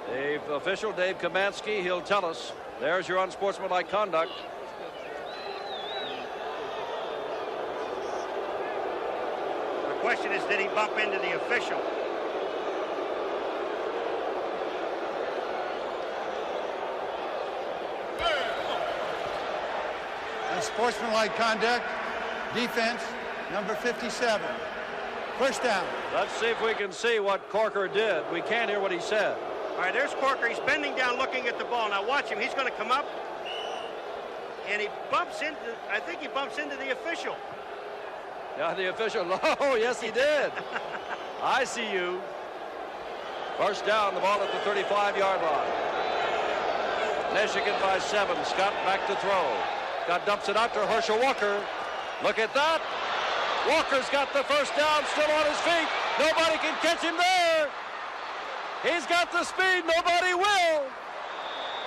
The official, Dave KAMANSKI, he'll tell us. There's your unsportsmanlike conduct. The question is, did he bump into the official? Unsportsmanlike conduct, defense, number 57. First down. Let's see if we can see what Corker did. We can't hear what he said. All right, there's Corker. He's bending down looking at the ball. Now watch him. He's going to come up, and he bumps into, I think he bumps into the official. Yeah, the official. Oh, yes, he did. I see you. First down, the ball at the 35-yard line. Michigan by 7. Scott back to throw. Scott dumps it out to Herschel Walker. Look at that. Walker's got the first down, still on his feet. Nobody can catch him there. He's got the speed. Nobody will.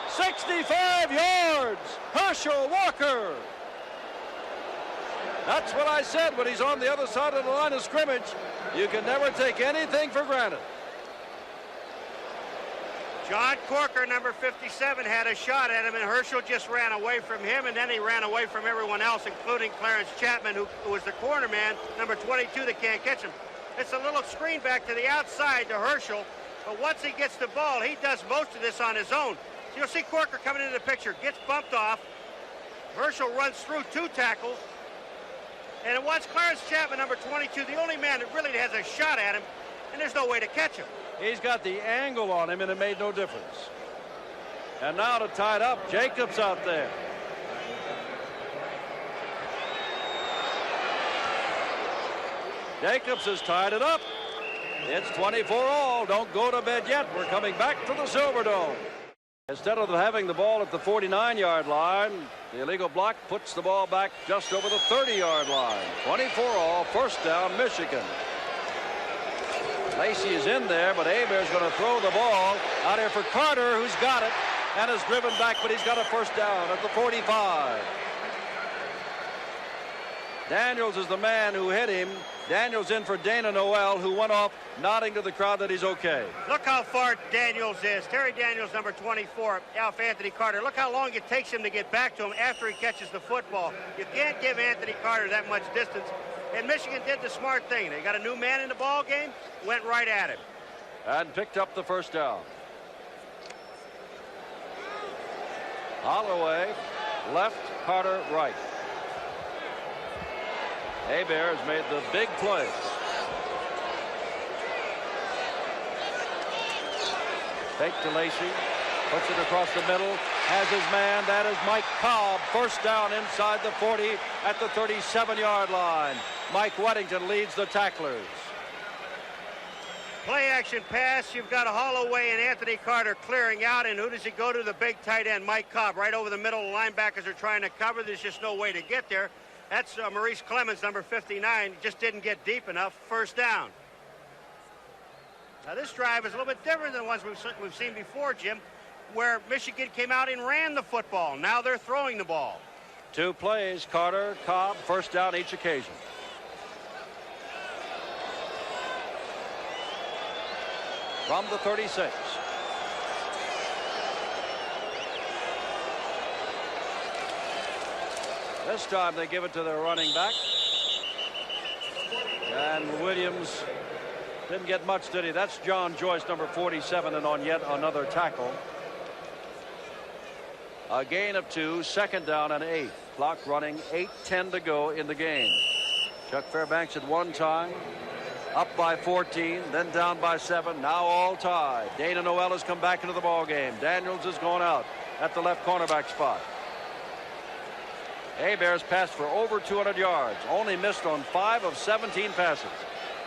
65 yards. Herschel Walker. That's what I said when he's on the other side of the line of scrimmage. You can never take anything for granted. John Corker, number 57, had a shot at him, and Herschel just ran away from him, and then he ran away from everyone else, including Clarence Chapman, who was the corner man, number 22, that can't catch him. It's a little screen back to the outside to Herschel, but once he gets the ball, he does most of this on his own. So you'll see Corker coming into the picture, gets bumped off. Herschel runs through 2 tackles, and watch Clarence Chapman, number 22, the only man that really has a shot at him, and there's no way to catch him. He's got the angle on him, and it made no difference. And now to tie it up, Jacobs out there. Jacobs has tied it up. It's 24-all. Don't go to bed yet. We're coming back to the Silverdome. Instead of having the ball at the 49-yard line, the illegal block puts the ball back just over the 30-yard line. 24-all, first down, Michigan. Lacy is in there, but Hebert's going to throw the ball out here for Carter, who's got it and is driven back, but he's got a first down at the 45. Daniels is the man who hit him. Daniels in for Dana Noel, who went off nodding to the crowd that he's okay. Look how far Daniels is. Terry Daniels, number 24, Alf Anthony Carter. Look how long it takes him to get back to him after he catches the football. You can't give Anthony Carter that much distance. And Michigan did the smart thing. They got a new man in the ball game, went right at him. And picked up the first down. Holloway, left, Carter, right. Hebert has made the big play. Fake to Lacy, puts it across the middle, has his man. That is Mike Cobb. First down inside the 40 at the 37-yard line. Mike Weddington leads the tacklers. Play action pass. You've got a Holloway and Anthony Carter clearing out, and who does he go to? The big tight end, Mike Cobb, right over the middle. The linebackers are trying to cover. There's just no way to get there. That's Maurice Clemens, number 59. Just didn't get deep enough. First down. Now this drive is a little bit different than the ones we've seen before, Jim, where Michigan came out and ran the football. Now they're throwing the ball. 2 plays, Carter, Cobb, first down each occasion. From the 36. This time they give it to their running back. And Williams didn't get much, did he? That's John Joyce, number 47, and on yet another tackle. A gain of 2, second down and 8. Clock running, 8:10 to go in the game. Chuck Fairbanks at one time up by 14, then down by 7, now all tied. Dana Noel has come back into the ball game. Daniels has gone out at the left cornerback spot. Hebert's passed for over 200 yards, only missed on 5 of 17 passes.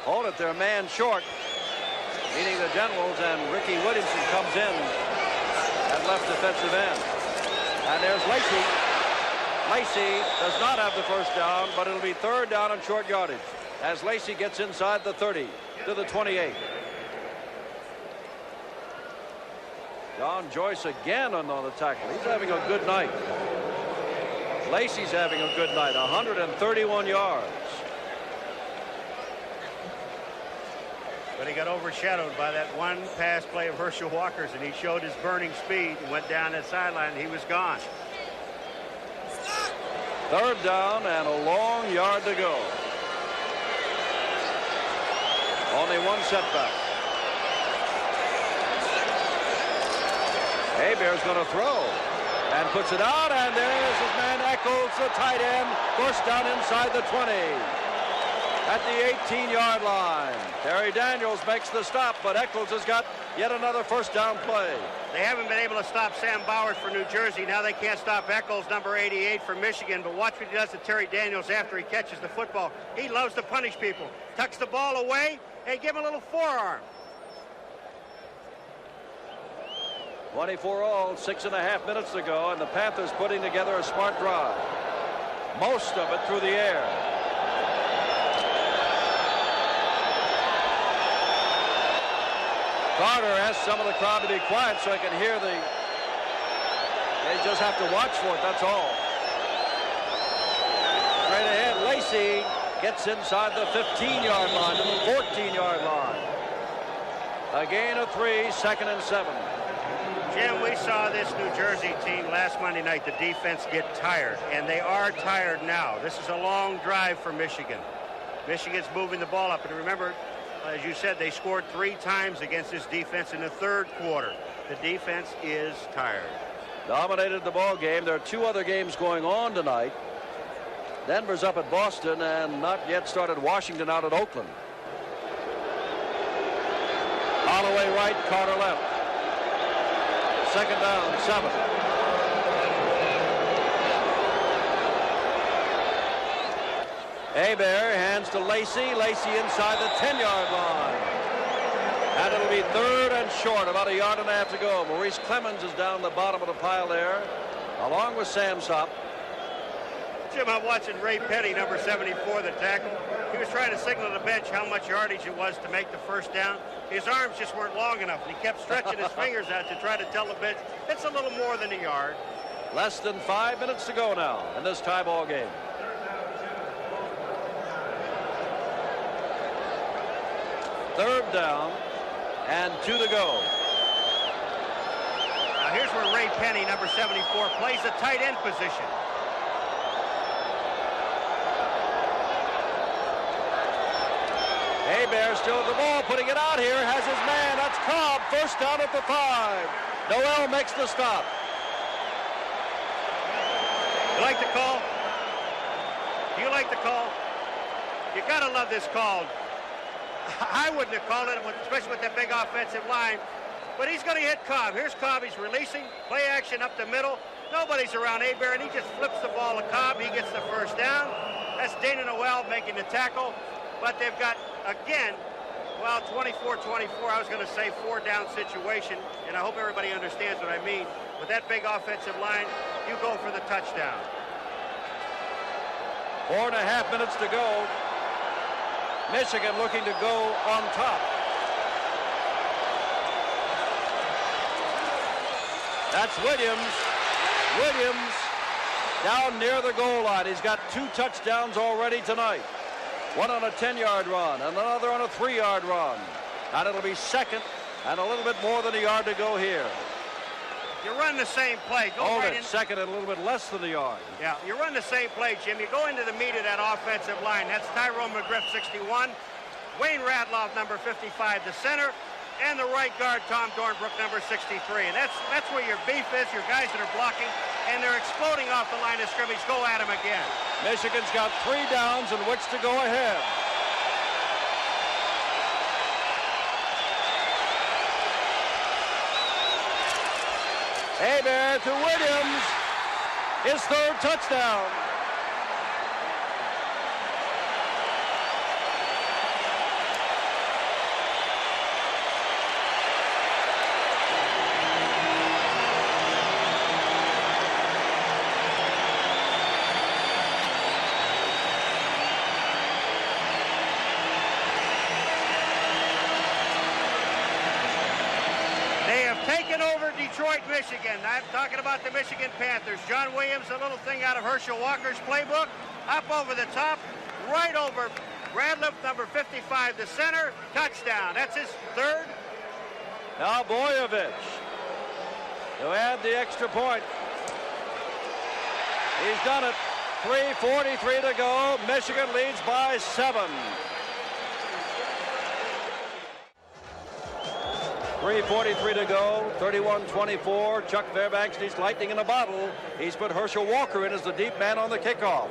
Hold it, their man short, meaning the Generals, and Ricky Williamson comes in at left defensive end. And there's Lacy. Lacy does not have the first down, but it'll be third down and short yardage as Lacy gets inside the 30 to the 28. John Joyce again on the tackle. He's having a good night. Lacy's having a good night. 131 yards. But he got overshadowed by that one pass play of Herschel Walker's, and he showed his burning speed and went down that sideline, and he was gone. Third down and a long yard to go. Only one setback. Hebert's going to throw and puts it out, and there's his man Eccles, the tight end, pushed down inside the 20 at the 18-yard line. Terry Daniels makes the stop, but Eccles has got yet another first down play. They haven't been able to stop Sam Bowers for New Jersey. Now they can't stop Eccles, number 88 for Michigan. But watch what he does to Terry Daniels after he catches the football. He loves to punish people. Tucks the ball away and give him a little forearm. 24 all, 6.5 minutes to go, and the Panthers putting together a smart drive. Most of it through the air. Carter asked some of the crowd to be quiet so he can hear the... They just have to watch for it, that's all. Straight ahead, Lacy gets inside the 15-yard line to the 14-yard line. A gain of 3, 2nd and 7. Jim, we saw this New Jersey team last Monday night, the defense get tired, and they are tired now. This is a long drive for Michigan. Michigan's moving the ball up, and remember, as you said, they scored 3 times against this defense in the third quarter. The defense is tired. Dominated the ball game. There are 2 other games going on tonight. Denver's up at Boston and not yet started Washington out at Oakland. Holloway right, Carter left. 2nd down, 7. Hebert hands to Lacy. Lacy inside the 10-yard line. And it'll be 3rd and short, about 1.5 yards to go. Maurice Clemens is down the bottom of the pile there, along with Sam Sopp. Jim, I'm watching Ray Petty, number 74, the tackle. He was trying to signal to the bench how much yardage it was to make the first down. His arms just weren't long enough, and he kept stretching his fingers out to try to tell the bench it's a little more than a yard. Less than 5 minutes to go now in this tie ball game. Third down and 2 to go. Now here's where Ray Penny, number 74, plays the tight end position. Hebert still at the ball, putting it out here, has his man, that's Cobb, first down at the 5. Noel makes the stop. You like the call? Do you like the call? You gotta love this call. I wouldn't have called it, especially with that big offensive line. But he's going to hit Cobb. Here's Cobb. He's releasing. Play action up the middle. Nobody's around Hebert, and he just flips the ball to Cobb. He gets the first down. That's Dana Noel making the tackle. But they've got, again, well, 24-24. I was going to say 4-down situation, and I hope everybody understands what I mean. With that big offensive line, you go for the touchdown. 4.5 minutes to go. Michigan looking to go on top. That's Williams. Williams down near the goal line. He's got 2 touchdowns already tonight. One on a 10-yard run and another on a 3-yard run. And it'll be 2nd and a little bit more than a yard to go here. You run the same play. Go Hold right it, in. 2nd and a little bit less than a yard. Yeah, you run the same play, Jim. You go into the meat of that offensive line. That's Tyrone McGriff, 61. Wayne Radloff, number 55, the center. And the right guard, Tom Dornbrook, number 63. And that's where your beef is, your guys that are blocking. And they're exploding off the line of scrimmage. Go at them again. Michigan's got 3 downs in which to go ahead. Hebert to Williams, his 3rd touchdown. taking over Detroit, Michigan. I'm talking about the Michigan Panthers. John Williams, a little thing out of Herschel Walker's playbook. Up over the top, right over Radliff, number 55, the center. Touchdown. That's his third. Now BOJOVIC to add the extra point. He's done it. 3:43 to go. Michigan leads by 7. 3:43 to go. 31-24. Chuck Fairbanks needs lightning in a bottle. He's put Herschel Walker in as the deep man on the kickoff.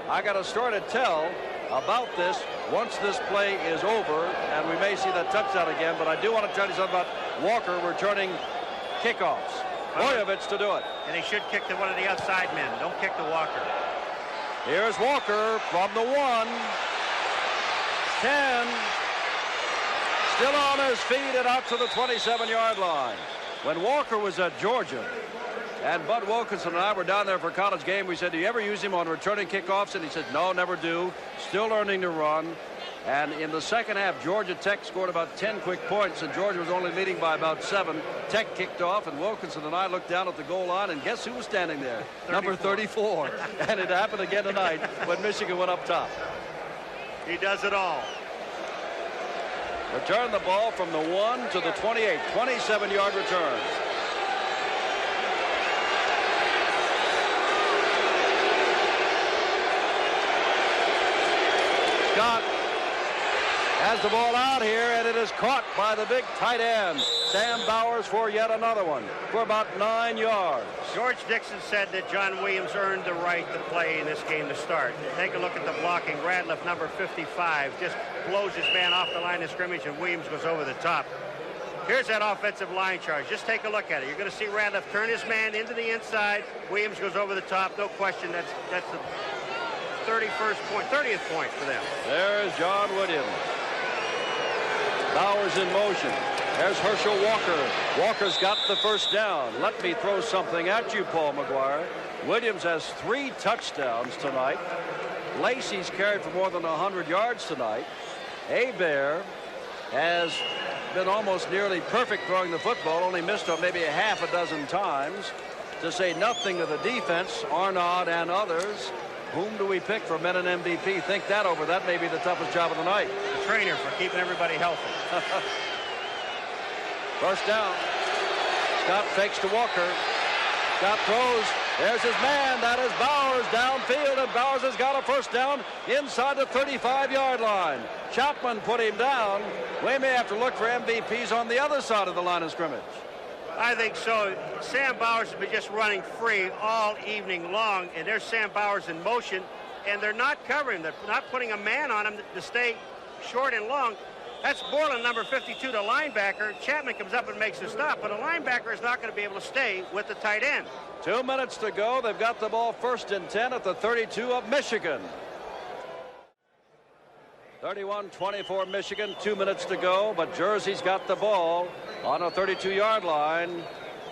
I got a story to tell about this once this play is over, and we may see that touchdown again, but I do want to tell you something about Walker returning kickoffs. BOJOVIC to do it. And he should kick to one of the outside men. Don't kick to Walker. Here's Walker from the 1. 10. Still on his feet and out to the 27-yard line. When Walker was at Georgia, and Bud Wilkinson and I were down there for a college game, we said, do you ever use him on returning kickoffs? And he said, no, never do. Still learning to run. And in the second half, Georgia Tech scored about 10 quick points, and Georgia was only leading by about 7. Tech kicked off, and Wilkinson and I looked down at the goal line, and guess who was standing there? 34. Number 34. And it happened again tonight when Michigan went up top. He does it all. Return the ball from the 1 to the 28. 27-yard return. Scott has the ball out here, and it is caught by the big tight end, Sam Bowers, for yet another one, for about 9 yards. George Dixon said that John Williams earned the right to play in this game to start. Take a look at the blocking. Radliff, number 55, just blows his man off the line of scrimmage, and Williams goes over the top. Here's that offensive line charge. Just take a look at it. You're going to see Radliff turn his man into the inside. Williams goes over the top. No question, that's the 30th point for them. There's John Williams. Bowers in motion. There's Herschel Walker. Walker's got the first down. Let me throw something at you, Paul McGuire. Williams has 3 touchdowns tonight. Lacy's carried for more than 100 yards tonight. Hebert has been almost nearly perfect throwing the football, only missed maybe a half a dozen times. To say nothing of the defense, Arnaud and others. Whom do we pick for men and MVP? Think that over. That may be the toughest job of the night. The trainer for keeping everybody healthy. First down. Scott fakes to Walker. Scott throws. There's his man. That is Bowers downfield, and Bowers has got a first down inside the 35-yard line. Chapman put him down. We may have to look for MVPs on the other side of the line of scrimmage. I think so. Sam Bowers has been just running free all evening long, and there's Sam Bowers in motion, and they're not covering. They're not putting a man on him to stay short and long. That's Borland, number 52, the linebacker. Chapman comes up and makes the stop, but a linebacker is not going to be able to stay with the tight end. 2 minutes to go. They've got the ball 1st and 10 at the 32 of Michigan. 31-24 Michigan, 2 minutes to go, but Jersey's got the ball on a 32-yard line.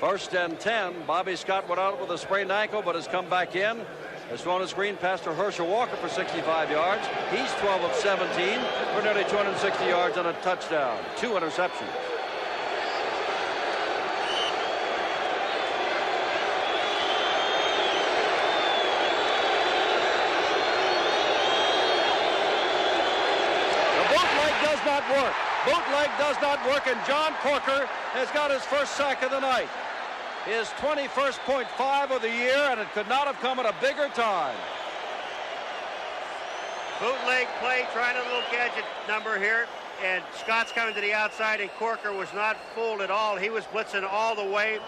1st and 10. Bobby Scott went out with a sprained ankle, but has come back in. Has thrown a screen pass to Herschel Walker for 65 yards. He's 12 of 17 for nearly 260 yards and a touchdown. 2 interceptions. Work. Bootleg does not work, and John Corker has got his first sack of the night. His 21st.5 of the year, and it could not have come at a bigger time. Bootleg play, trying a little gadget number here, and Scott's coming to the outside, and Corker was not fooled at all. He was blitzing all the way.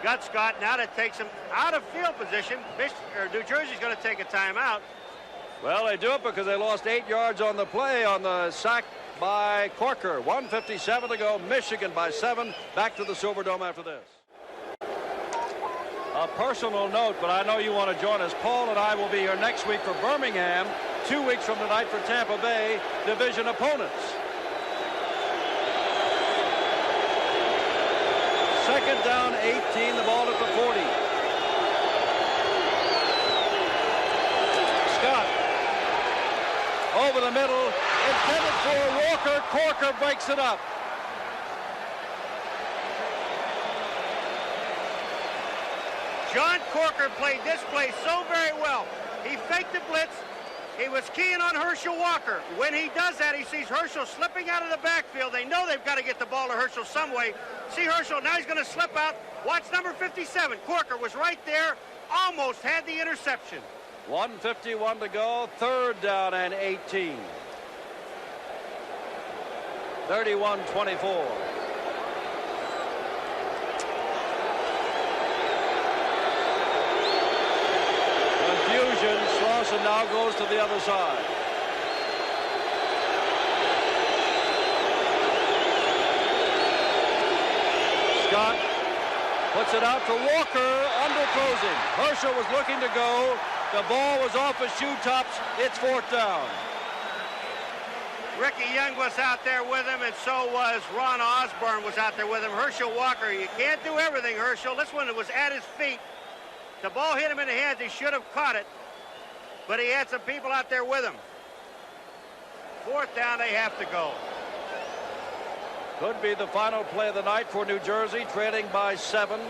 Got Scott. Now that takes him out of field position. New Jersey's going to take a timeout. Well, they do it because they lost 8 yards on the play on the sack by Corker. 1:57 to go. Michigan by 7. Back to the Silverdome after this. A personal note, but I know you want to join us. Paul and I will be here next week for Birmingham. 2 weeks from tonight for Tampa Bay division opponents. 2nd down, 18. The ball at the 40. Scott over the middle, intended for Walker. Corker breaks it up. John Corker played this play so very well. He faked the blitz. He was keying on Herschel Walker. When he does that, he sees Herschel slipping out of the backfield. They know they've got to get the ball to Herschel some way. See Herschel, now he's going to slip out. Watch number 57. Corker was right there, almost had the interception. 1:51 to go, 3rd down and 18. 31-24. Confusion. Slauson now goes to the other side. Scott puts it out to Walker, under closing. Herschel was looking to go. The ball was off his shoe tops. It's 4th down. Ricky Young was out there with him, and so was Ron Osborne was out there with him. Herschel Walker, you can't do everything, Herschel. This one was at his feet. The ball hit him in the hands. He should have caught it, but he had some people out there with him. 4th down, they have to go. Could be the final play of the night for New Jersey, trailing by 7.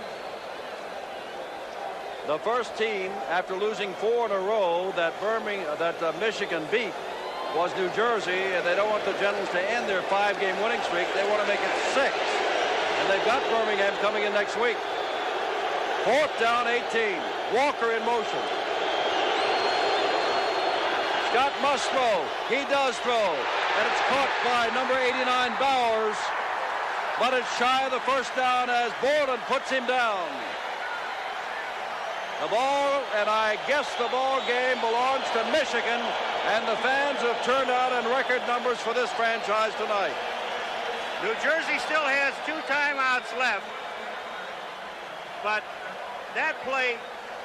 The first team, after losing 4 in a row that Michigan beat, was New Jersey, and they don't want the Generals to end their 5-game winning streak. They want to make it 6. And they've got Birmingham coming in next week. 4th down, 18. Walker in motion. Scott must throw. He does throw. And it's caught by number 89, Bowers. But it's shy of the 1st down as Borland puts him down. The ball, and I guess the ball game belongs to Michigan, and the fans have turned out in record numbers for this franchise tonight. New Jersey still has 2 timeouts left, but that play,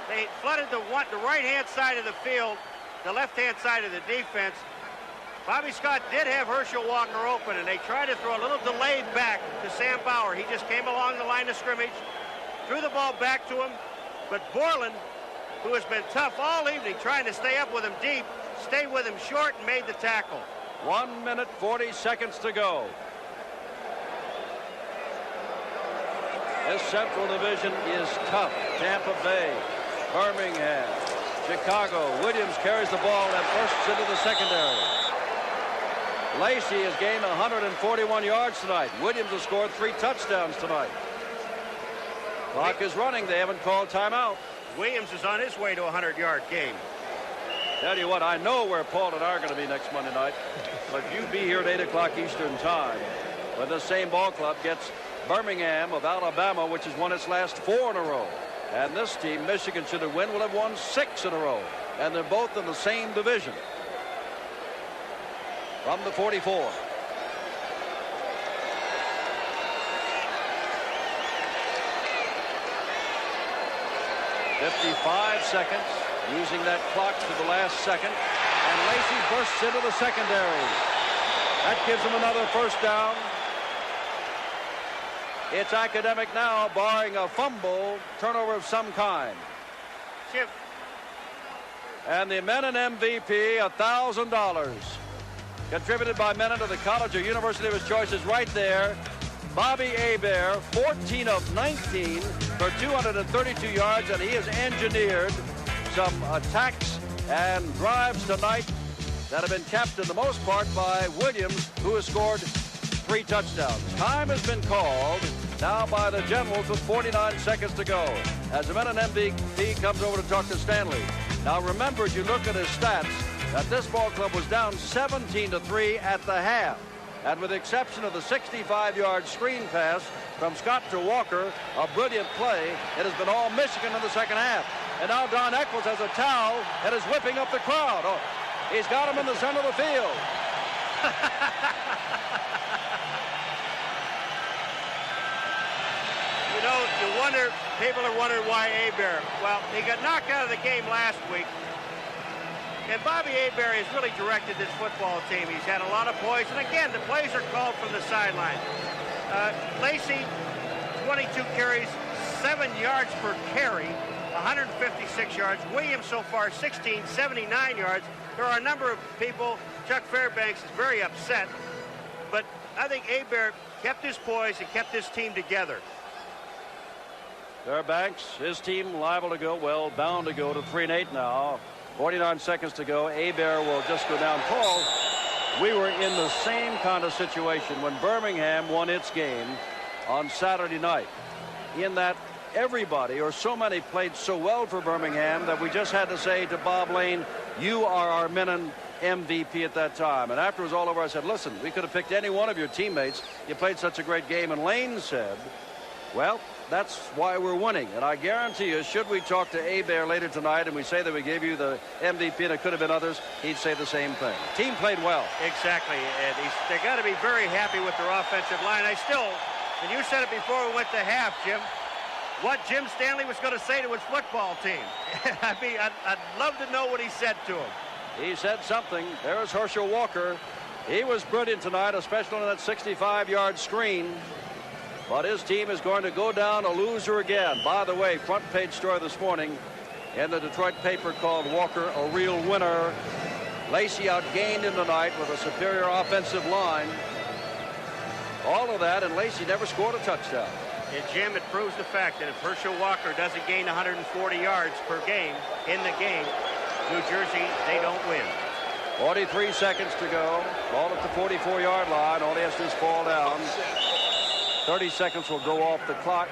they flooded the right-hand side of the field, the left-hand side of the defense. Bobby Scott did have Herschel Walker open, and they tried to throw a little delayed back to Sam Bauer. He just came along the line of scrimmage, threw the ball back to him. But Borland, who has been tough all evening trying to stay up with him deep, stayed with him short and made the tackle. 1 minute, 40 seconds to go. This Central Division is tough. Tampa Bay, Birmingham, Chicago. Williams carries the ball and bursts into the secondary. Lacy has gained 141 yards tonight. Williams has scored 3 touchdowns tonight. Clock is running. They haven't called timeout. Williams is on his way to a 100-yard game. Tell you what, I know where Paul and I are going to be next Monday night. But you be here at 8 o'clock Eastern time when the same ball club gets Birmingham of Alabama, which has won its last 4 in a row. And this team, Michigan, should have won, will have won 6 in a row. And they're both in the same division. From the 44. 55 seconds, using that clock to the last second, and Lacy bursts into the secondary. That gives him another 1st down. It's academic now, barring a fumble, turnover of some kind. Chip. And the Menon MVP, $1,000. Contributed by Menon to the college or university of his choice is right there. Bobby Hebert, 14 of 19 for 232 yards, and he has engineered some attacks and drives tonight that have been capped in the most part by Williams, who has scored 3 touchdowns. Time has been called now by the Generals with 49 seconds to go as the Menon MVP comes over to talk to Stanley. Now remember, as you look at his stats, that this ball club was down 17-3 at the half. And with the exception of the 65-yard screen pass from Scott to Walker, a brilliant play, it has been all Michigan in the second half. And now Don Eccles has a towel and is whipping up the crowd. Oh, he's got him in the center of the field. You know, people are wondering why Hebert. Well, he got knocked out of the game last week. And Bobby Hebert has really directed this football team. He's had a lot of poise. And again, the plays are called from the sideline. Lacy, 22 carries, 7 yards per carry, 156 yards. Williams so far, 16, 79 yards. There are a number of people. Chuck Fairbanks is very upset. But I think Hebert kept his poise and kept his team together. Fairbanks, his team liable to go, well, bound to go to 3-8 now. 49 seconds to go. Hebert will just go down. Paul, we were in the same kind of situation when Birmingham won its game on Saturday night, in that everybody, or so many, played so well for Birmingham that we just had to say to Bob Lane, you are our minimum MVP at that time. And after it was all over, I said, listen, we could have picked any one of your teammates. You played such a great game. And Lane said, well, that's why we're winning. And I guarantee you, should we talk to Hebert later tonight and we say that we gave you the MVP and it could have been others, he'd say the same thing. Team played well. Exactly. And they got to be very happy with their offensive line. And you said it before we went to half, Jim, what Jim Stanley was going to say to his football team. I'd love to know what he said to him. He said something. There's Herschel Walker. He was brilliant tonight, especially on that 65-yard screen. But his team is going to go down a loser again. By the way, front page story this morning in the Detroit paper called Walker a real winner. Lacy outgained him tonight with a superior offensive line. All of that, and Lacy never scored a touchdown. And Jim, it proves the fact that if Herschel Walker doesn't gain 140 yards per game in the game, New Jersey, they don't win. 43 seconds to go. Ball at the 44-yard line. All he has to do is fall down. 30 seconds will go off the clock.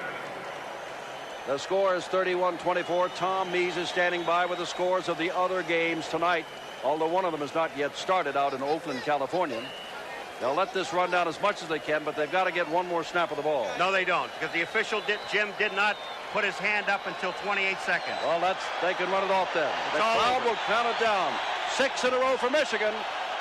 The score is 31-24. Tom Mees is standing by with the scores of the other games tonight, although one of them has not yet started out in Oakland, California. They'll let this run down as much as they can, but they've got to get one more snap of the ball. No, they don't, because the official, Jim, did not put his hand up until 28 seconds. Well, they can run it off then. The crowd will count it down. 6 in a row for Michigan.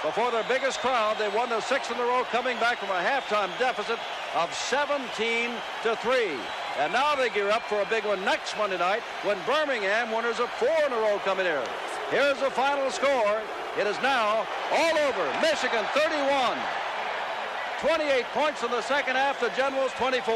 Before their biggest crowd, they won their 6th in a row, coming back from a halftime deficit of 17-3. And now they gear up for a big one next Monday night when Birmingham, winners of 4 in a row, coming here. Here's the final score. It is now all over. Michigan 31. 28 points in the second half. The Generals 24.